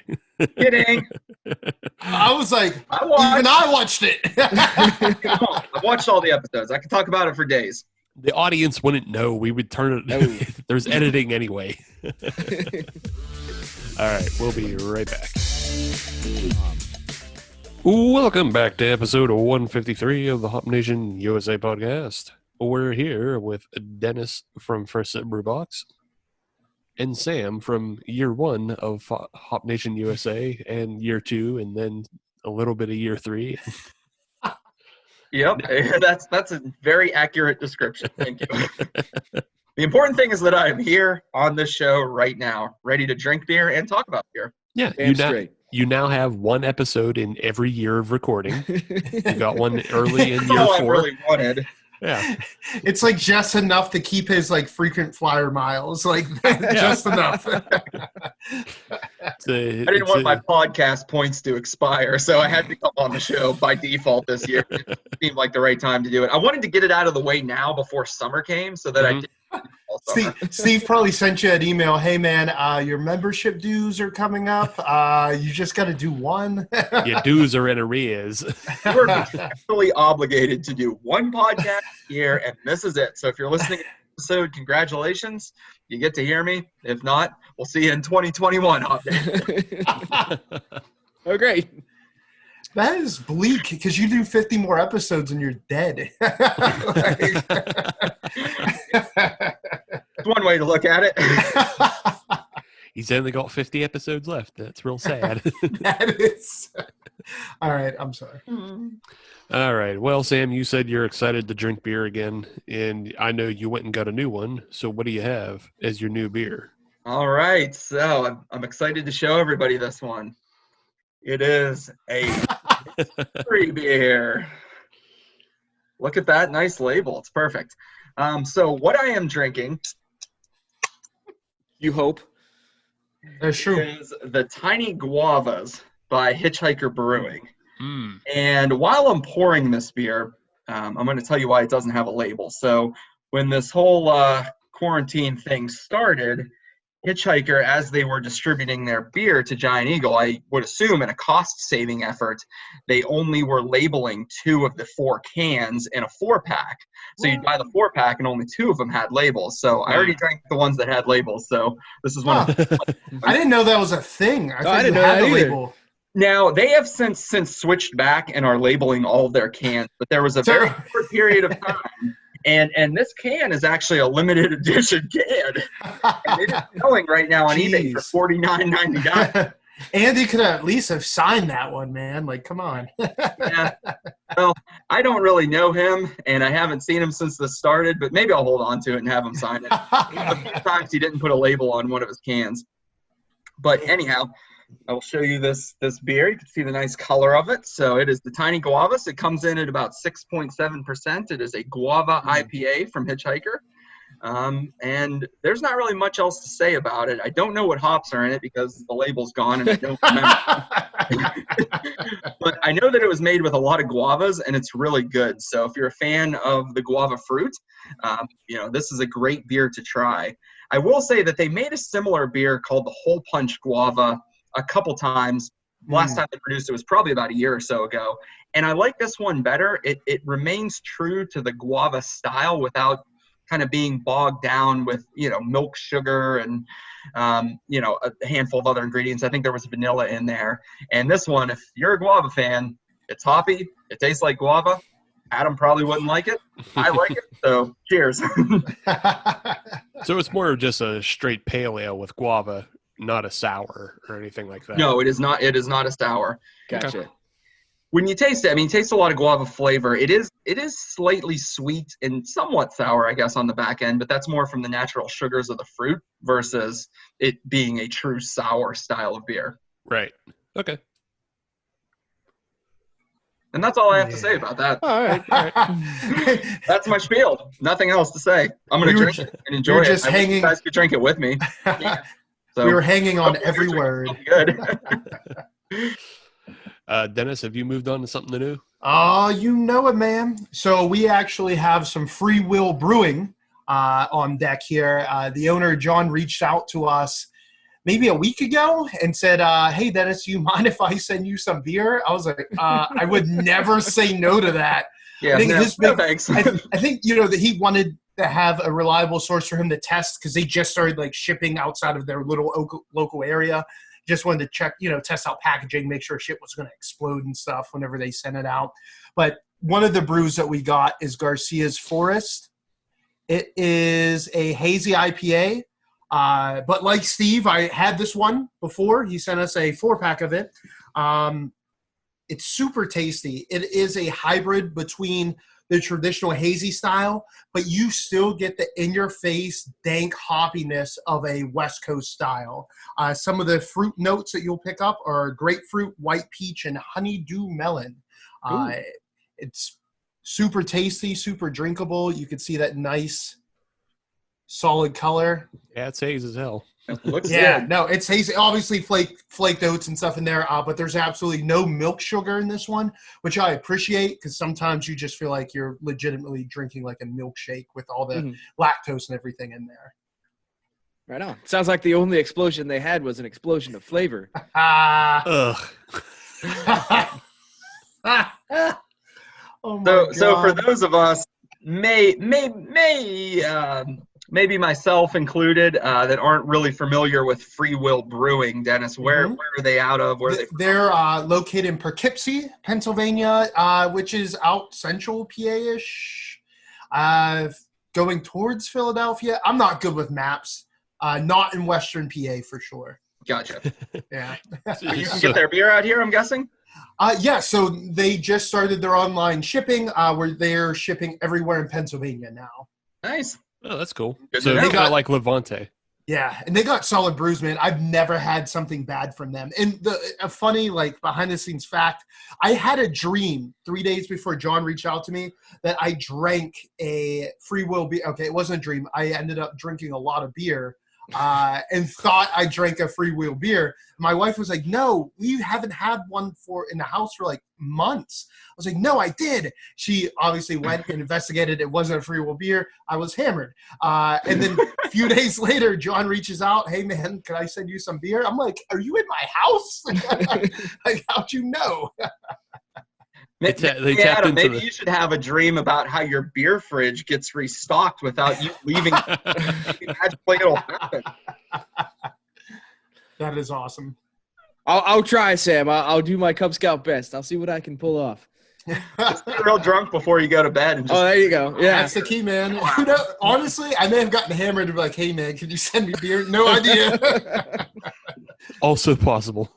Kidding. I was like, even I watched it. I've watched all the episodes. I could talk about it for days. The audience wouldn't know. We would turn it. There's editing anyway. All right. We'll be right back. Welcome back to episode 153 of the Hop Nation USA podcast. We're here with Dennis from First Sip Brew Box and Sam from year 1 of Hop Nation USA and year 2 and then a little bit of year 3. Yep, that's a very accurate description. Thank you. The important thing is that I am here on this show right now, ready to drink beer and talk about beer. Yeah, you now have one episode in every year of recording. You got one early in year 4. I really wanted. Yeah, it's like just enough to keep his like frequent flyer miles, like just enough. I didn't want my podcast points to expire, so I had to come on the show by default this year. It seemed like the right time to do it. I wanted to get it out of the way now before summer came, so that I didn't. Steve probably sent you an email. Hey man, your membership dues are coming up. You just got to do one. Your dues are in arrears. We're contractually obligated to do one podcast a year, and this is it. So if you're listening to this episode, congratulations. You get to hear me. If not, we'll see you in 2021. Oh, great. That is bleak because you do 50 more episodes and you're dead. It's one way to look at it. He's only got 50 episodes left. That's real sad. That is. All right. I'm sorry. All right. Well, Sam, you said you're excited to drink beer again, and I know you went and got a new one. So what do you have as your new beer? All right. So I'm excited to show everybody this one. It is a mystery beer. Look at that nice label. It's perfect. So what I am drinking, you hope, That's true. is the Tiny Guavas by Hitchhiker Brewing. And while I'm pouring this beer, I'm going to tell you why it doesn't have a label. So when this whole quarantine thing started, Hitchhiker, as they were distributing their beer to Giant Eagle, I would assume in a cost-saving effort, they only were labeling 2 of the 4 cans in a 4-pack. So you'd buy the 4-pack and only 2 of them had labels. So I already drank the ones that had labels. So this is one of I didn't know that was a thing. I didn't know that either. label. Now, they have since switched back and are labeling all of their cans, but there was a very short period of time. And this can is actually a limited edition can. And it is selling right now on eBay for $49.99. Andy could at least have signed that one, man. Like, come on. Yeah. Well, I don't really know him, and I haven't seen him since this started, but maybe I'll hold on to it and have him sign it. A few times he didn't put a label on one of his cans. But anyhow, I will show you this beer. You can see the nice color of it. So it is the Tiny Guavas. It comes in at about 6.7%. It is a guava IPA from Hitchhiker. And there's not really much else to say about it. I don't know what hops are in it because the label's gone and I don't remember. But I know that it was made with a lot of guavas and it's really good. So if you're a fan of the guava fruit, this is a great beer to try. I will say that they made a similar beer called the Hole Punch Guava a couple times. Last time they produced it was probably about a year or so ago. And I like this one better. It remains true to the guava style without kind of being bogged down with, milk, sugar, and, a handful of other ingredients. I think there was vanilla in there. And this one, if you're a guava fan, it's hoppy. It tastes like guava. Adam probably wouldn't like it. I like it. So cheers. So it's more of just a straight pale ale with guava, not a sour or anything like that. No, it is not. It is not a sour. Gotcha. When you taste it, you taste a lot of guava flavor. It is slightly sweet and somewhat sour, I guess, on the back end, but that's more from the natural sugars of the fruit versus it being a true sour style of beer. Right. Okay. And that's all I have to say about that. All right. That's my spiel. Nothing else to say. I'm going to drink it and enjoy it. Just I wish you guys could drink it with me. Yeah. So We were hanging on hope every you're word. Good. Dennis, have you moved on to something new? Oh, you know it, man. So we actually have some Free Will Brewing on deck here. The owner, John, reached out to us maybe a week ago and said, hey, Dennis, you mind if I send you some beer? I was like, I would never say no to that. Yeah, I think no, thanks. I think, that he wanted to have a reliable source for him to test because they just started like shipping outside of their little local area. Just wanted to check, test out packaging, make sure shit was going to explode and stuff whenever they sent it out. But one of the brews that we got is Garcia's Forest. It is a hazy IPA. But like Steve, I had this one before. He sent us a 4-pack of it. It's super tasty. It is a hybrid between the traditional hazy style, but you still get the in-your-face dank hoppiness of a West Coast style. Some of the fruit notes that you'll pick up are grapefruit, white peach, and honeydew melon. It's super tasty, super drinkable. You can see that nice, solid color. Yeah, it's haze as hell. Looks Yeah, good. no, it's hazy. Obviously, flaked oats and stuff in there, but there's absolutely no milk sugar in this one, which I appreciate because sometimes you just feel like you're legitimately drinking like a milkshake with all the lactose and everything in there. Right on. Sounds like the only explosion they had was an explosion of flavor. Ugh. Oh my So for God. those of us, maybe myself included, that aren't really familiar with Free Will Brewing, Dennis, where are they out of? Where are they from? They're located in Poughkeepsie, Pennsylvania, which is out central PA-ish, going towards Philadelphia. I'm not good with maps. Not in Western PA for sure. Gotcha. Yeah. You can get their beer out here, I'm guessing? Yeah, so they just started their online shipping where they're shipping everywhere in Pennsylvania now. Nice. Oh, that's cool. Good So to know. it's not like Levante. Yeah, and they got solid brews, man. I've never had something bad from them. And a funny, behind-the-scenes fact, I had a dream 3 days before John reached out to me that I drank a Free Will beer. Okay, it wasn't a dream. I ended up drinking a lot of beer and thought I drank a Free Will beer. My wife was like, no, we haven't had one in the house for like months. I was like, no, I did. She obviously went and investigated. It wasn't a Free Will beer. I was hammered. And then a few days later, John reaches out. Hey, man, can I send you some beer? I'm like, are you in my house? Like, how'd you know? They tapped Adam, into maybe you should have a dream about how your beer fridge gets restocked without you leaving. Magically, it'll happen. That is awesome. I'll try, Sam. I'll do my Cub Scout best. I'll see what I can pull off. Just be real drunk before you go to bed. And just, Oh, there you go. Yeah. That's the key, man. Honestly, I may have gotten hammered and be like, hey, man, can you send me beer? No idea. also possible.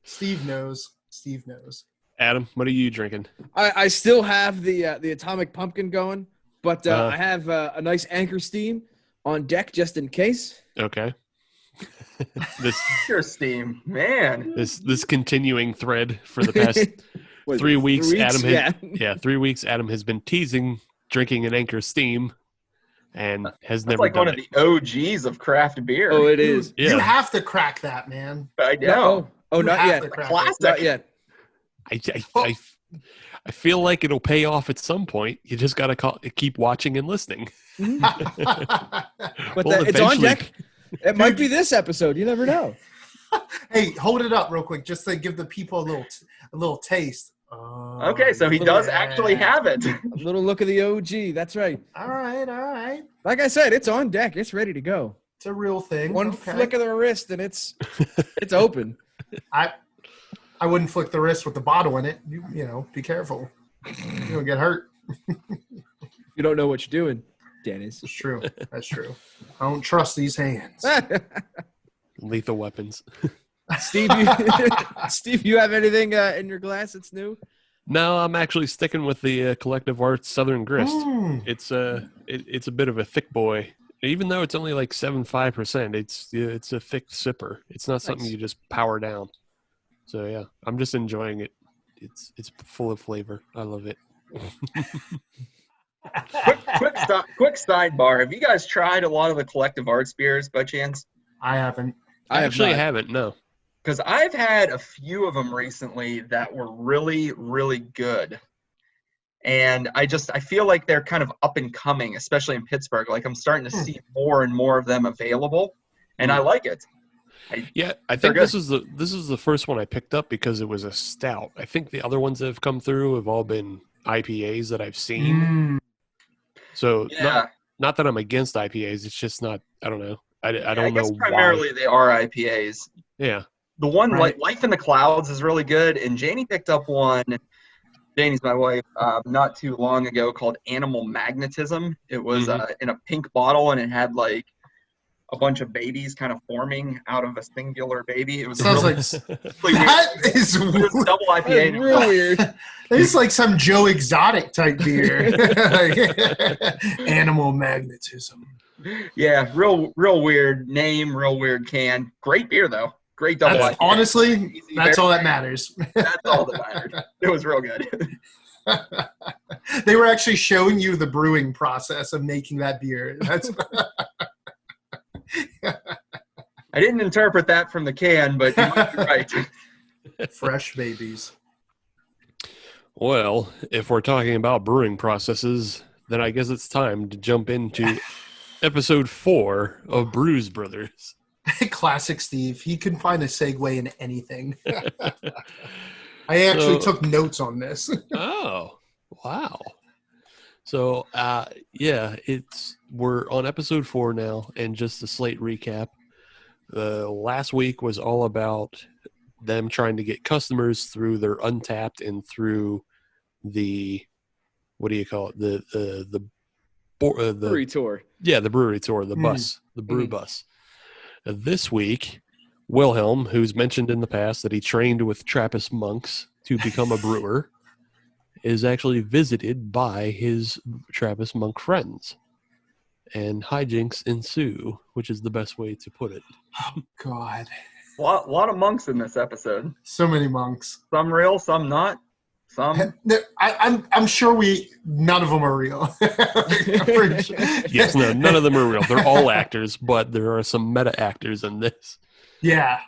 Steve knows. Steve knows. Adam, what are you drinking? I still have the Atomic Pumpkin going, but I have a nice Anchor Steam on deck just in case. Okay. This your steam, man. This continuing thread for the past 3 weeks. 3 weeks? Adam has, Yeah. 3 weeks. Adam has been teasing drinking an Anchor Steam, and has That's never like done one it. of the OGs of craft beer. Oh, it is. Yeah. You have to crack that, man. I know. Oh, You not have yet. to crack it. Classic. Not yet. I feel like it'll pay off at some point. You just got to keep watching and listening. But Well, it's on eventually- deck. It might be this episode. You never know. Hey, hold it up real quick, just to give the people a little taste. Okay, so he does actually have it. A little look of the OG. That's right. All right. Like I said, it's on deck. It's ready to go. It's a real thing. One Okay. flick of the wrist and it's open. I wouldn't flick the wrist with the bottle in it. You know, be careful. You don't get hurt. You don't know what you're doing, Dennis. That's true. That's true. I don't trust these hands. Lethal weapons. Steve, Steve, you have anything in your glass that's new? No, I'm actually sticking with the Collective Arts Southern Grist. Mm. It's a bit of a thick boy. Even though it's only like 7.5%, it's a thick sipper. It's not something Nice. you just power down. So yeah, I'm just enjoying it. It's full of flavor. I love it. quick sidebar. Have you guys tried a lot of the Collective Arts beers by chance? I haven't. I Actually, have not. haven't. No. Because I've had a few of them recently that were really, really good. And I feel like they're kind of up and coming, especially in Pittsburgh. Like I'm starting to see more and more of them available, and I like it. I think this is the first one I picked up because it was a stout. I think the other ones that have come through have all been IPAs that I've seen. So not that I'm against IPAs. It's just not. I don't know. I don't know. Primarily they are IPAs. Yeah. The one like Life in the Clouds is really good, and Janie picked up one. Janie's my wife. Not too long ago, called Animal Magnetism. It was in a pink bottle, and it had like a bunch of babies kind of forming out of a singular baby. It was Sounds really, like that is weird. Double IPA. Real weird. It's like some Joe Exotic type beer. Animal Magnetism. Yeah, real weird name, real weird can. Great beer though. Great double IPA. Honestly, that's all that matters. That's all that mattered. It was real good. They were actually showing you the brewing process of making that beer. That's I didn't interpret that from the can, but you might be right. fresh babies. Well, if we're talking about brewing processes, then I guess it's time to jump into episode 4 of Brews Brothers. Classic Steve. He can find a segue in anything. I actually took notes on this. Oh, wow. So, we're on episode 4 now, and just a slight recap. The last week was all about them trying to get customers through their Untapped and through the, what do you call it? The Brewery tour. Yeah, the brewery tour, the bus, the brew bus. This week, Wilhelm, who's mentioned in the past that he trained with Trappist monks to become a brewer, is actually visited by his Trappist monk friends. And hijinks ensue, which is the best way to put it. Oh, God. A lot of monks in this episode. So many monks. Some real, some not. Some. I'm sure none of them are real. Yes, no, none of them are real. They're all actors, but there are some meta actors in this. Yeah.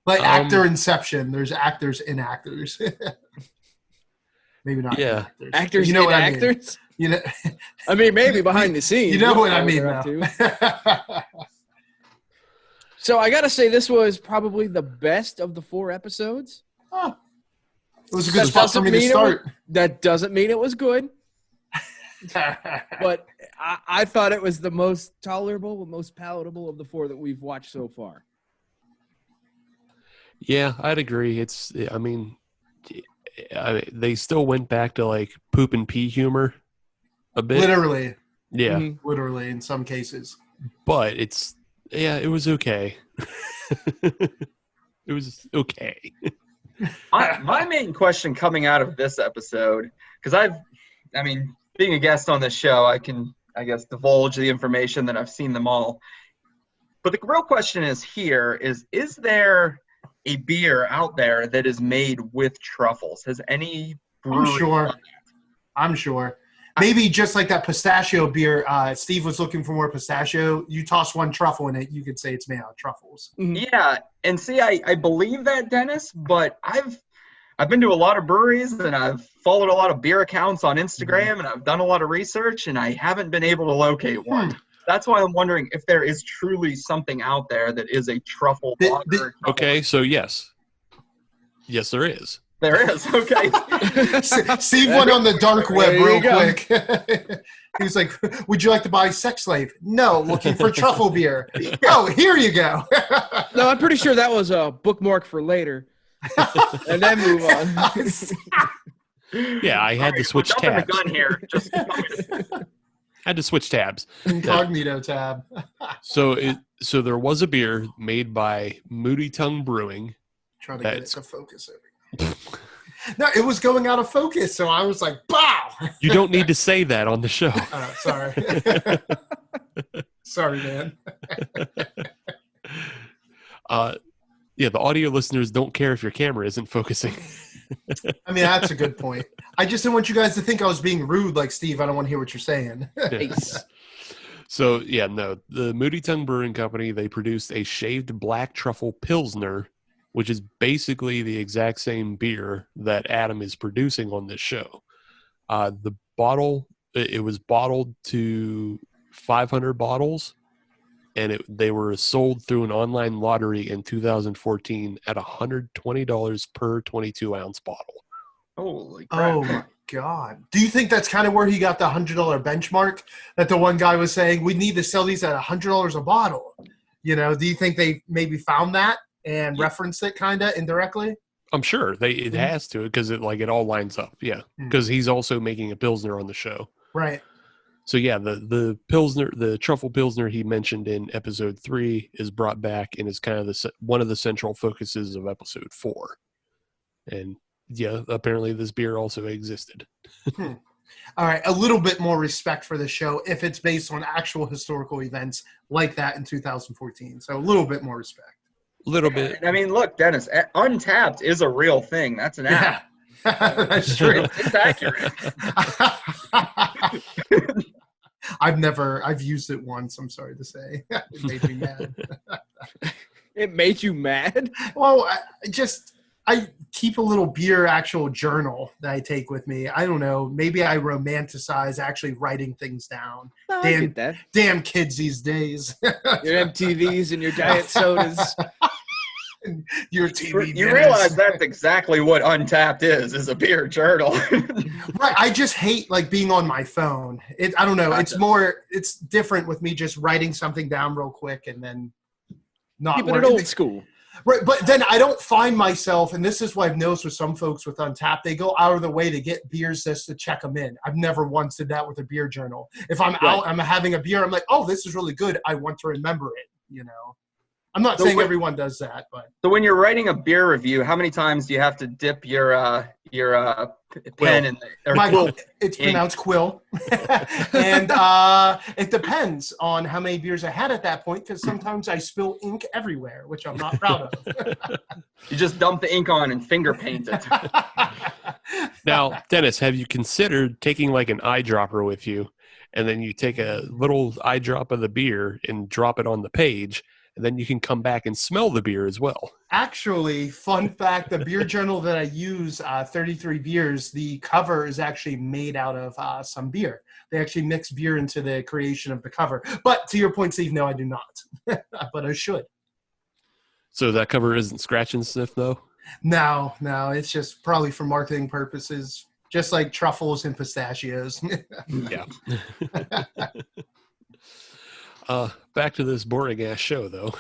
Like actor inception. There's actors in actors. Maybe not actors. Actors you know in what actors? I mean. I mean, maybe behind the scenes. You know what I mean, though. So I got to say, this was probably the best of the 4 episodes. Oh. It was a good spot for me to start. That doesn't mean it was good. But I thought it was the most tolerable, most palatable of the 4 that we've watched so far. Yeah, I'd agree. They still went back to like poop and pee humor a bit. Literally. Yeah. Mm-hmm. Literally in some cases. But it was okay. It was okay. My main question coming out of this episode, because being a guest on this show, I can, I guess, divulge the information that I've seen them all. But the real question is there a beer out there that is made with truffles? Has any brewery I'm sure. Maybe just like that pistachio beer. Steve was looking for more pistachio. You toss one truffle in it, you could say it's made out of truffles. Yeah, and see, I believe that, Dennis, but I've been to a lot of breweries and I've followed a lot of beer accounts on Instagram and I've done a lot of research and I haven't been able to locate one. That's why I'm wondering if there is truly something out there that is a truffle lager. Okay, so yes. Yes, there is. There is, okay. Steve went on the dark web real quick. He was like, would you like to buy Sex Slave? No, looking for truffle beer. Oh, here you go. No, I'm pretty sure that was a bookmark for later. And then move on. Yeah, I had to switch tabs. The gun here. I had to switch tabs. Incognito tab. So there was a beer made by Moody Tongue Brewing. Trying to get it to focus everything. No, it was going out of focus, so I was like, "Bow!" You don't need to say that on the show. Sorry. Sorry, man. Yeah, the audio listeners don't care if your camera isn't focusing. I mean, that's a good point. I just didn't want you guys to think I was being rude like Steve. I don't want to hear what you're saying. Nice. So, yeah, no, the Moody Tongue Brewing Company, they produced a shaved black truffle Pilsner, which is basically the exact same beer that Adam is producing on this show. The bottle, it was bottled to 500 bottles, and they were sold through an online lottery in 2014 at $120 per 22-ounce bottle. Holy crap. Oh, my God. Do you think that's kind of where he got the $100 benchmark that the one guy was saying, we need to sell these at $100 a bottle? You know, do you think they maybe found that and referenced it kind of indirectly? I'm sure it has to, because it all lines up. Yeah, because he's also making a Pilsner on the show. Right. So yeah, the Pilsner, the truffle Pilsner he mentioned in episode 3 is brought back and is kind of one of the central focuses of episode 4. And yeah, apparently this beer also existed. All right, a little bit more respect for the show if it's based on actual historical events like that in 2014. So a little bit more respect. A little bit. I mean, look, Dennis, Untapped is a real thing. That's an app. Yeah, that's true. It's accurate. I've used it once, I'm sorry to say. It made me mad. It made you mad? Well, I keep a little beer actual journal that I take with me. I don't know. Maybe I romanticize actually writing things down. No, I get that. Damn kids these days. Your MTVs and your diet sodas. Your TV. You dinners. realize that's exactly what Untapped is a beer journal. Right. I just hate like being on my phone. I don't know. Gotcha. It's different with me just writing something down real quick and then not Keeping it working. old school. Right, but then I don't find myself, and this is what I've noticed with some folks with Untapped, they go out of their way to get beers just to check them in. I've never once did that with a beer journal. If I'm out, I'm having a beer, I'm like, oh, this is really good. I want to remember it, you know. I'm not saying everyone does that, but. So when you're writing a beer review, how many times do you have to dip your pen in Michael, it's pronounced quill. And it depends on how many beers I had at that point, because sometimes I spill ink everywhere, which I'm not proud of. You just dump the ink on and finger paint it. Now, Dennis, have you considered taking like an eyedropper with you, and then you take a little eyedrop of the beer and drop it on the page, and then you can come back and smell the beer as well? Actually, fun fact, the beer journal that I use, 33 Beers, the cover is actually made out of some beer. They actually mix beer into the creation of the cover. But to your point, Steve, no, I do not. But I should. So that cover isn't scratch and sniff, though? No, it's just probably for marketing purposes, just like truffles and pistachios. Yeah. Back to this boring ass show, though.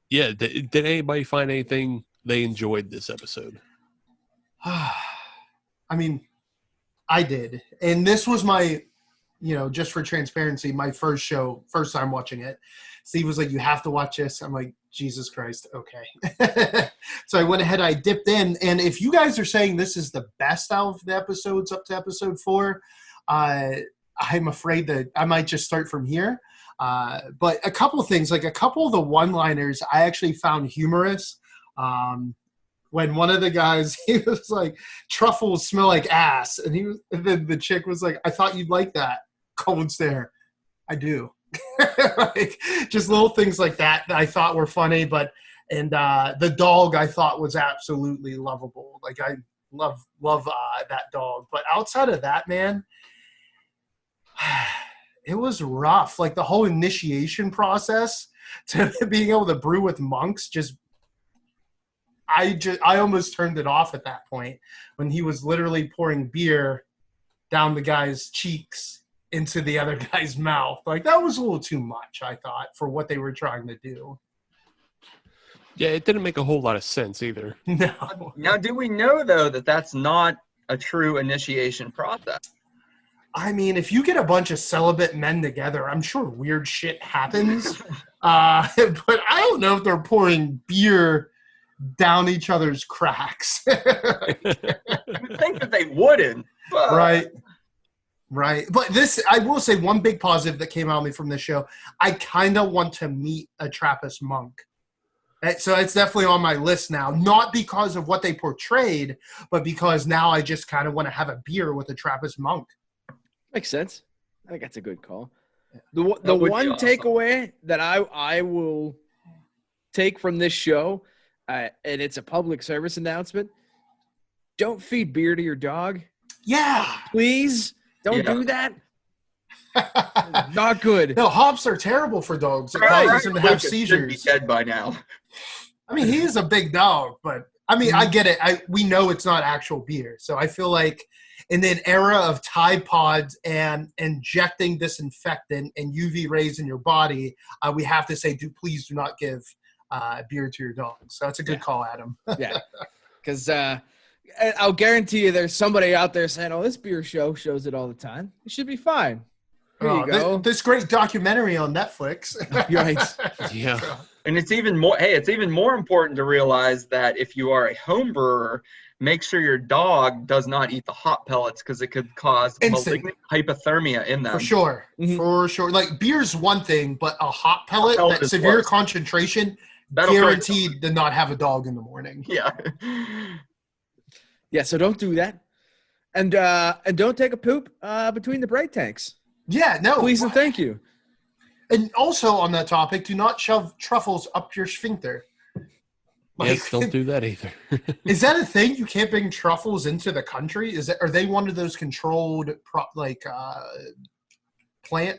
Yeah. Did anybody find anything they enjoyed this episode? I mean, I did, and this was my, just for transparency, my first time watching it. Steve was like, "You have to watch this." I'm like, Jesus Christ, okay. So I went ahead, I dipped in, and if you guys are saying this is the best out of the episodes up to episode 4, I'm afraid that I might just start from here. But a couple of things, like a couple of the one-liners I actually found humorous. When one of the guys, he was like, "Truffles smell like ass." And then the chick was like, "I thought you'd like that." Cold stare. I do. Like, just little things like that I thought were funny, and the dog I thought was absolutely lovable. Like, I love that dog. But outside of that, man, it was rough. Like, the whole initiation process to being able to brew with monks, I almost turned it off at that point when he was literally pouring beer down the guy's cheeks into the other guy's mouth. Like, that was a little too much, I thought, for what they were trying to do. Yeah, it didn't make a whole lot of sense either. No. Now, do we know, though, that that's not a true initiation process? I mean, if you get a bunch of celibate men together, I'm sure weird shit happens. But I don't know if they're pouring beer down each other's cracks. You would think that they wouldn't. But... Right. But this, I will say, one big positive that came out of me from this show, I kind of want to meet a Trappist monk. So it's definitely on my list now, not because of what they portrayed, but because now I just kind of want to have a beer with a Trappist monk. Makes sense. I think that's a good call. The would be one awesome. takeaway that I will take from this show, and it's a public service announcement: don't feed beer to your dog. Yeah. Please don't do that. Not good. No, hops are terrible for dogs. It Right. causes them to have Lucas should be seizures. dead by now. I mean, he is a big dog, but I mean, I get it. We know it's not actual beer. So I feel like in an era of Tide Pods and injecting disinfectant and UV rays in your body, we have to say, please do not give beer to your dog. So that's a good call, Adam. Yeah. Because I'll guarantee you there's somebody out there saying, oh, this beer show shows it all the time. It should be fine. Here you go. This great documentary on Netflix. Right. Yeah. And it's even more important to realize that if you are a home brewer, make sure your dog does not eat the hop pellets because it could cause malignant hypothermia in them. For sure. Mm-hmm. For sure. Like beer's one thing, but a hop pellet, that severe worse. Concentration, That'll guaranteed to not have a dog in the morning. Yeah. Yeah, so don't do that. And don't take a poop between the brake tanks. Yeah, no. Please and thank you. And also on that topic, do not shove truffles up your sphincter. Yes, don't do that either. Is that a thing? You can't bring truffles into the country? Are they one of those controlled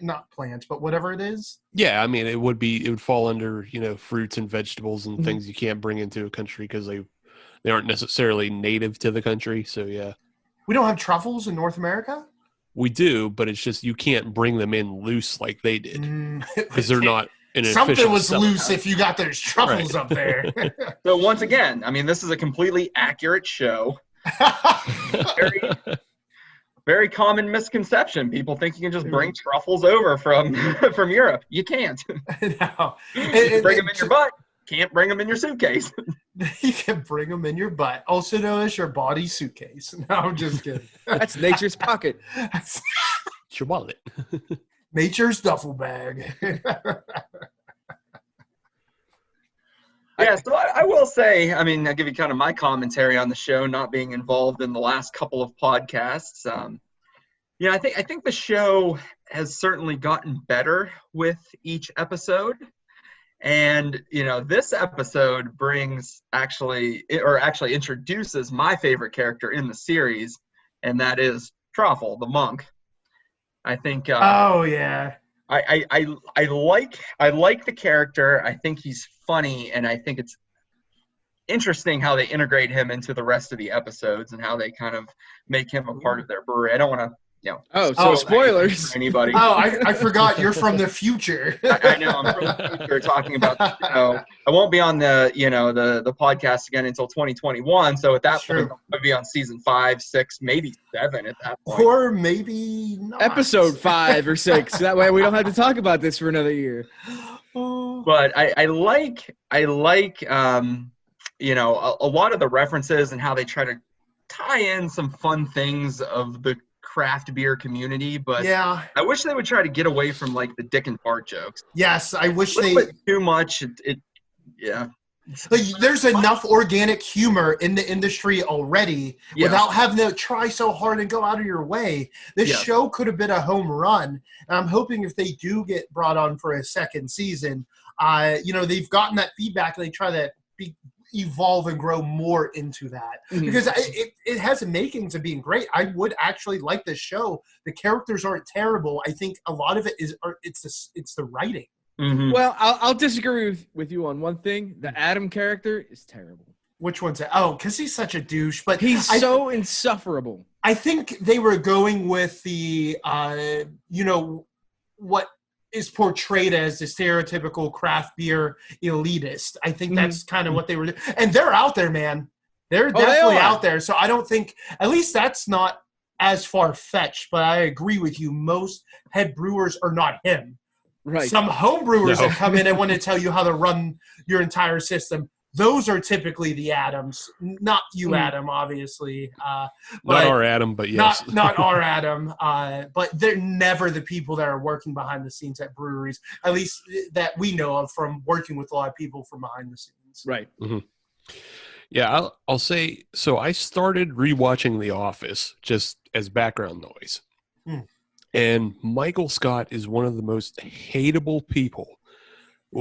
not plants, but whatever it is? Yeah, I mean, it would fall under, fruits and vegetables and things you can't bring into a country because they aren't necessarily native to the country. So yeah. We don't have truffles in North America? We do, but it's just you can't bring them in loose like they did because they're not an official Something was seller. loose if you got those truffles up there. So once again, I mean, this is a completely accurate show. Very, very common misconception. People think you can just bring truffles over from Europe. You can't. No. You can bring them in your butt. Can't bring them in your suitcase. You can bring them in your butt, also known as your body suitcase. No, I'm just kidding. That's nature's pocket. It's your wallet. Nature's duffel bag. Yeah, so I will say, I mean, I'll give you kind of my commentary on the show, not being involved in the last couple of podcasts. I think the show has certainly gotten better with each episode. And, this episode actually introduces my favorite character in the series, and that is Truffle, the monk. I think. Oh yeah. I like the character. I think he's funny, and I think it's interesting how they integrate him into the rest of the episodes and how they kind of make him a part of their brewery. I don't want to. Spoilers. For anybody. Oh, I forgot you're from the future. I know I'm from the future talking about the show. I won't be on the podcast again until 2021. So at that point, I'll be on season 5, 6, maybe 7 at that point. Or maybe not. Episode 5 or 6. That way we don't have to talk about this for another year. But I like a lot of the references and how they try to tie in some fun things of the craft beer community, but yeah, I wish they would try to get away from like the Dick and Bart jokes. Yes, I wish too much. There's enough organic humor in the industry already without having to try so hard and go out of your way. This show could have been a home run. And I'm hoping if they do get brought on for a second season, they've gotten that feedback and they try to evolve and grow more into that because it has the makings of being great. I would actually like this show. The characters aren't terrible. I think a lot of it is it's the writing. Mm-hmm. Well, I'll disagree with you on one thing. The Adam character is terrible. Which one's that? Oh, because he's such a douche. But he's so insufferable. I think they were going with the what is portrayed as the stereotypical craft beer elitist. I think that's kind of what they were doing. And they're out there, man. They're definitely out there. So I don't think, at least that's not as far-fetched, but I agree with you. Most head brewers are not him. Right. Some home brewers that come in and want to tell you how to run your entire system. Those are typically the Adams, not you, Adam, obviously. Not our Adam, but yes. Not our Adam, but they're never the people that are working behind the scenes at breweries, at least that we know of from working with a lot of people from behind the scenes. seasons. Right. Yeah, I'll say, so I started rewatching The Office just as background noise. And Michael Scott is one of the most hateable people,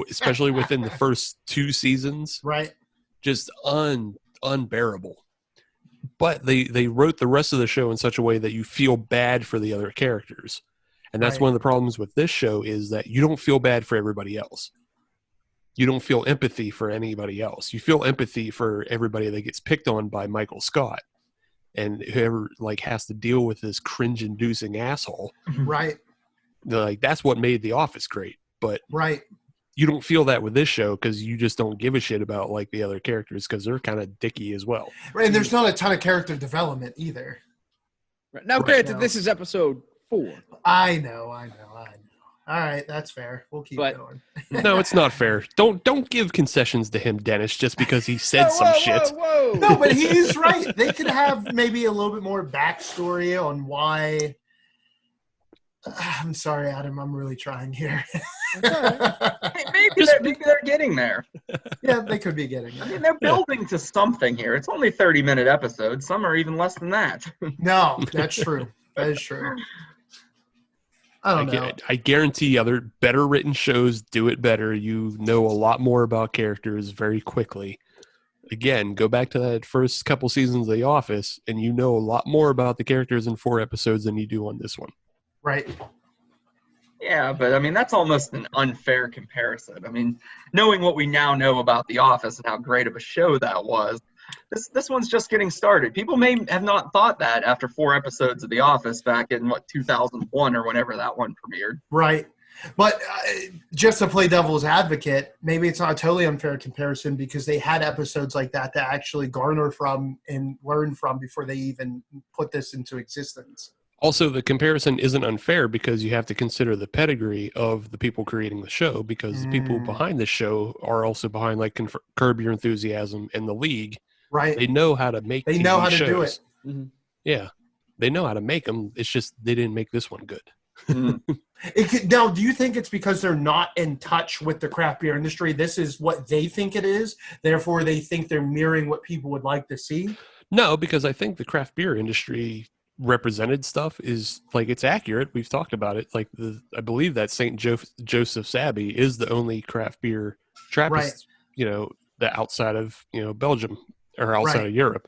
especially within the first 2 seasons. Right. Just unbearable. But they wrote the rest of the show in such a way that you feel bad for the other characters. And that's Right. one of the problems with this show is that you don't feel bad for everybody else. You don't feel empathy for anybody else. You feel empathy for everybody that gets picked on by Michael Scott and whoever like has to deal with this cringe-inducing asshole. Right. Like that's what made The Office great. But Right. you don't feel that with this show because you just don't give a shit about like the other characters because they're kind of dicky as well. Right. And there's not a ton of character development either. Right. Now, Right. granted, No. this is episode 4. I know. All right, that's fair. We'll keep But- going. No, it's not fair. Don't give concessions to him, Dennis, just because he said some shit. Whoa. No, but he's right. They could have maybe a little bit more backstory on why. I'm sorry, Adam. I'm really trying here. Hey, maybe they're getting there. Yeah, they could be getting I it. mean, they're building to something here. It's only 30-minute episodes. Some are even less than that. No, that's true. That is true. I don't know. I guarantee other better written shows do it better. You know a lot more about characters very quickly. Again, go back to that first couple seasons of The Office, and you know a lot more about the characters in 4 episodes than you do on this one. Right. Yeah, but I mean, that's almost an unfair comparison. I mean, knowing what we now know about The Office and how great of a show that was, this one's just getting started. People may have not thought that after 4 episodes of The Office back in, 2001 or whenever that one premiered. Right. But just to play devil's advocate, maybe it's not a totally unfair comparison because they had episodes like that to actually garner from and learn from before they even put this into existence. Also, the comparison isn't unfair because you have to consider the pedigree of the people creating the show because the people behind the show are also behind like Curb Your Enthusiasm and The League. Right. They know how to make They TV know how to shows. do it. Mhm. Yeah. They know how to make them. It's just they didn't make this one good. Now, do you think it's because they're not in touch with the craft beer industry? This is what they think it is. Therefore, they think they're mirroring what people would like to see. No, because I think the craft beer industry represented stuff is like it's accurate. We've talked about it. Like I believe that Joseph's Abbey is the only craft beer Trappist, the outside of Belgium or outside of Europe.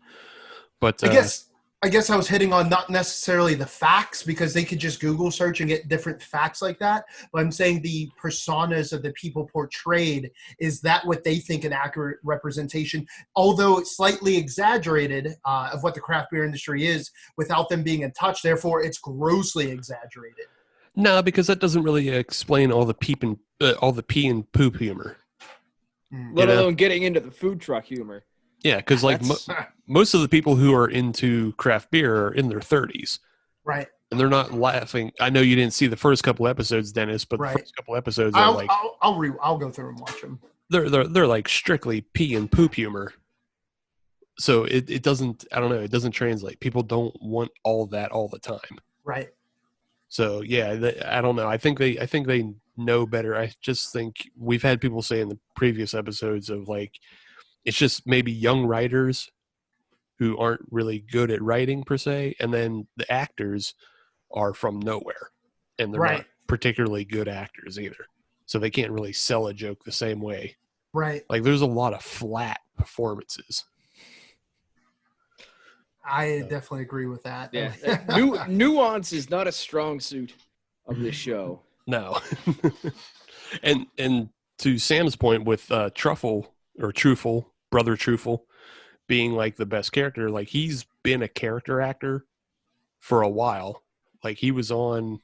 But I guess I was hitting on not necessarily the facts because they could just Google search and get different facts like that. But I'm saying the personas of the people portrayed, is that what they think an accurate representation, although it's slightly exaggerated of what the craft beer industry is without them being in touch. Therefore, it's grossly exaggerated. no, because that doesn't really explain all the pee and poop humor. Let alone getting into the food truck humor. Yeah, because like most of the people who are into craft beer are in their 30s. Right. And they're not laughing. I know you didn't see the first couple episodes, Dennis, but Right. the first couple episodes are like I'll go through and watch them. they're like strictly pee and poop humor. So it doesn't, I don't know, it doesn't translate. People don't want all that all the time. Right. So yeah, I don't know. I think they know better. I just think we've had people say in the previous episodes of like it's just maybe young writers who aren't really good at writing per se, and then the actors are from nowhere, and they're not particularly good actors either. So they can't really sell a joke the same way. Right. Like there's a lot of flat performances. I definitely agree with that. Yeah. Nuance is not a strong suit of this show. No. and to Sam's point with Truffle, Brother Truffle, being like the best character, like he's been a character actor for a while. Like he was on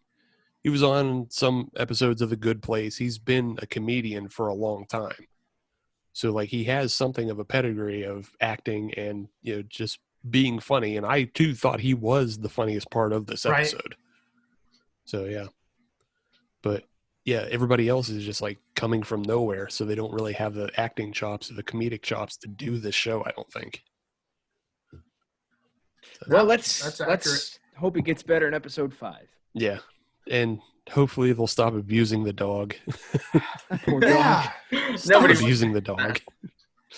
some episodes of The Good Place. He's been a comedian for a long time. So like he has something of a pedigree of acting and just being funny. And I too thought he was the funniest part of this episode. So yeah. But yeah, everybody else is just like coming from nowhere, so they don't really have the acting chops or the comedic chops to do this show, I don't think. So, Well, let's accurate. hope it gets better in episode 5. yeah. And hopefully they'll stop abusing the dog. Poor dog. Yeah. Stop Nobody abusing the dog.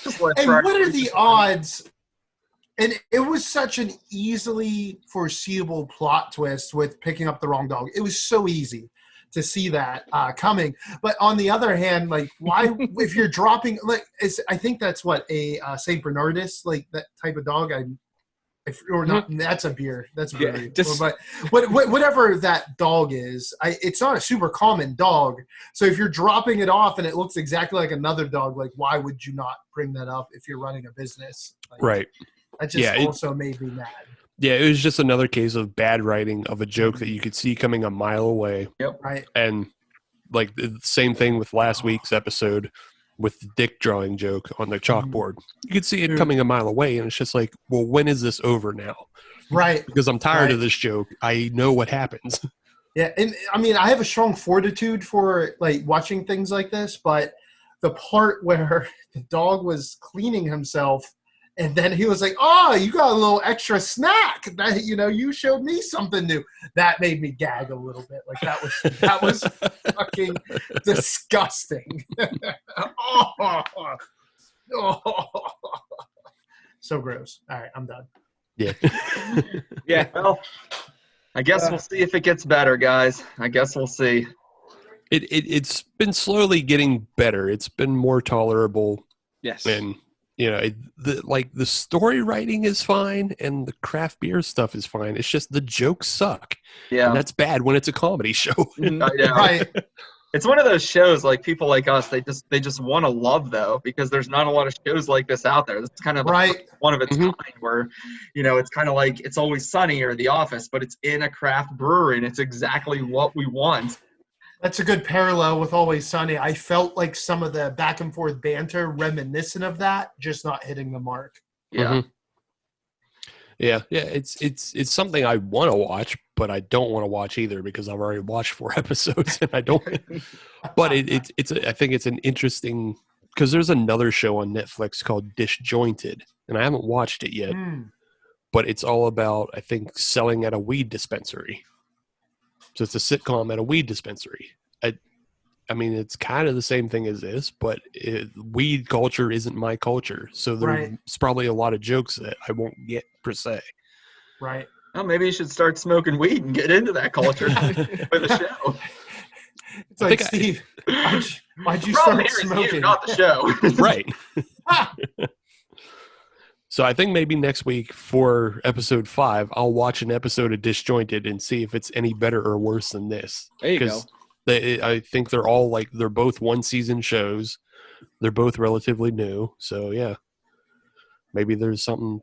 Just let And Friday what are night the be fun. odds? And it was such an easily foreseeable plot twist with picking up the wrong dog. It was so easy to see that coming. But on the other hand, like, why, if you're dropping, like, I think that's what a Saint Bernardus, like that type of dog. Or not. That's a beer. That's a Yeah, brewery. just- But whatever that dog is, it's not a super common dog. So if you're dropping it off and it looks exactly like another dog, like, why would you not bring that up if you're running a business? Like, Right. That just Yeah, also made me mad. Yeah, it was just another case of bad writing of a joke that you could see coming a mile away. Right. And like the same thing with last week's episode with the dick drawing joke on the chalkboard. You could see it coming a mile away, and it's just like, well, when is this over now? Right. Because I'm tired Right. of this joke. I know what happens. Yeah. And I mean, I have a strong fortitude for like watching things like this, but the part where the dog was cleaning himself and then he was like, "Oh, you got a little extra snack. That, you showed me something new." That made me gag a little bit. Like that was fucking disgusting. Oh. So gross. All right, I'm done. Yeah. Yeah. Well, I guess we'll see if it gets better, guys. I guess we'll see. It's been slowly getting better. It's been more tolerable, Yes. and the story writing is fine, and the craft beer stuff is fine. It's just the jokes suck. Yeah, And that's bad when it's a comedy show. Mhm. I know. Right. It's one of those shows like people like us. They just want to love though, because there's not a lot of shows like this out there. This is kind of Right. one of its Mhm. kind, where it's kind of like It's Always Sunny or The Office, but it's in a craft brewery, and it's exactly what we want. That's a good parallel with Always Sunny. I felt like some of the back and forth banter reminiscent of that, just not hitting the mark. Yeah. Mhm. Yeah. It's something I want to watch, but I don't want to watch either because I've already watched 4 episodes and I don't. But I think it's an interesting, because there's another show on Netflix called Disjointed, and I haven't watched it yet. But it's all about, I think, selling at a weed dispensary. So it's a sitcom at a weed dispensary. I mean, it's kind of the same thing as this, but weed culture isn't my culture. So there's probably a lot of jokes that I won't get per se. Right. Well, maybe you should start smoking weed and get into that culture for the show. It's like, think Steve, why'd you Problem start here is smoking? you, not the show. Right. Ah! So I think maybe next week for episode 5, I'll watch an episode of Disjointed and see if it's any better or worse than this. There you go. I think they're both 1-season shows. They're both relatively new. So yeah, maybe there's some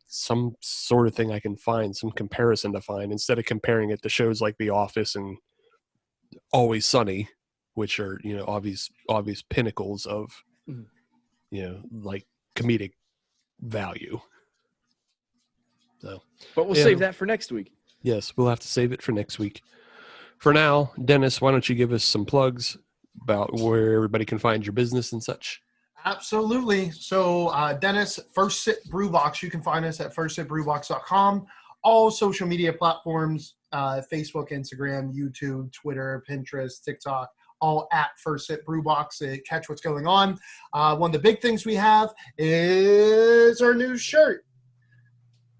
sort of thing I can find, some comparison to find, instead of comparing it to shows like The Office and Always Sunny, which are, obvious pinnacles of, like comedic value. So, But we'll Yeah. save that for next week. yes, we'll have to save it for next week. For now, Dennis, why don't you give us some plugs about where everybody can find your business and such? Absolutely. So, Dennis, First Sip Brew Box. You can find us at firstsipbrewbox.com. All social media platforms, Facebook, Instagram, YouTube, Twitter, Pinterest, TikTok, all at First Sip Brew Box to catch what's going on. One of the big things we have is our new shirt.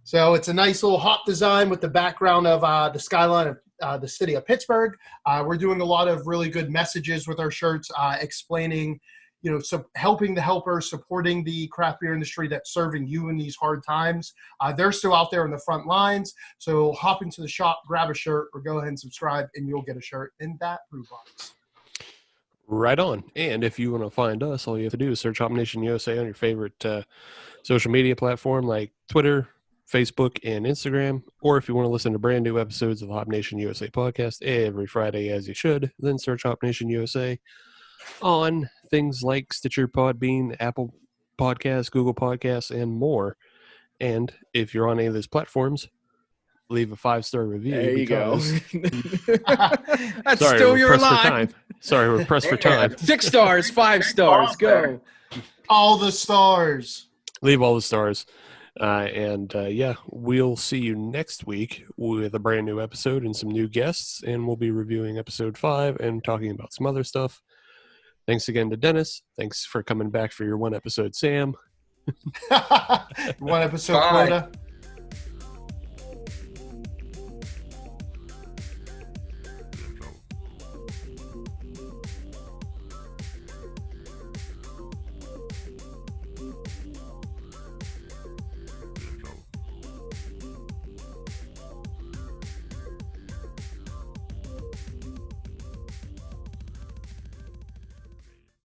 So it's a nice little hop design with the background of the skyline of the city of Pittsburgh. We're doing a lot of really good messages with our shirts, explaining, so helping the helpers, supporting the craft beer industry that's serving you in these hard times. They're still out there in the front lines. So hop into the shop, grab a shirt, or go ahead and subscribe, and you'll get a shirt in that brew box. Right on. And if you want to find us, all you have to do is search Hop Nation USA on your favorite social media platform like Twitter, Facebook, and Instagram. Or if you want to listen to brand new episodes of the Hop Nation USA podcast every Friday, as you should, then search Hop Nation USA on things like Stitcher, Podbean, Apple Podcasts, Google Podcasts, and more. And if you're on any of those platforms, leave a 5-star review. There you go. That's Sorry, still we're your pressed for line. time. Sorry, we're pressed for time. 6 stars, 5 stars. Go. All the stars. Leave all the stars. Yeah, we'll see you next week with a brand new episode and some new guests, and we'll be reviewing episode 5 and talking about some other stuff. Thanks again to Dennis. Thanks for coming back for your 1 episode, Sam. One episode Bye. quota.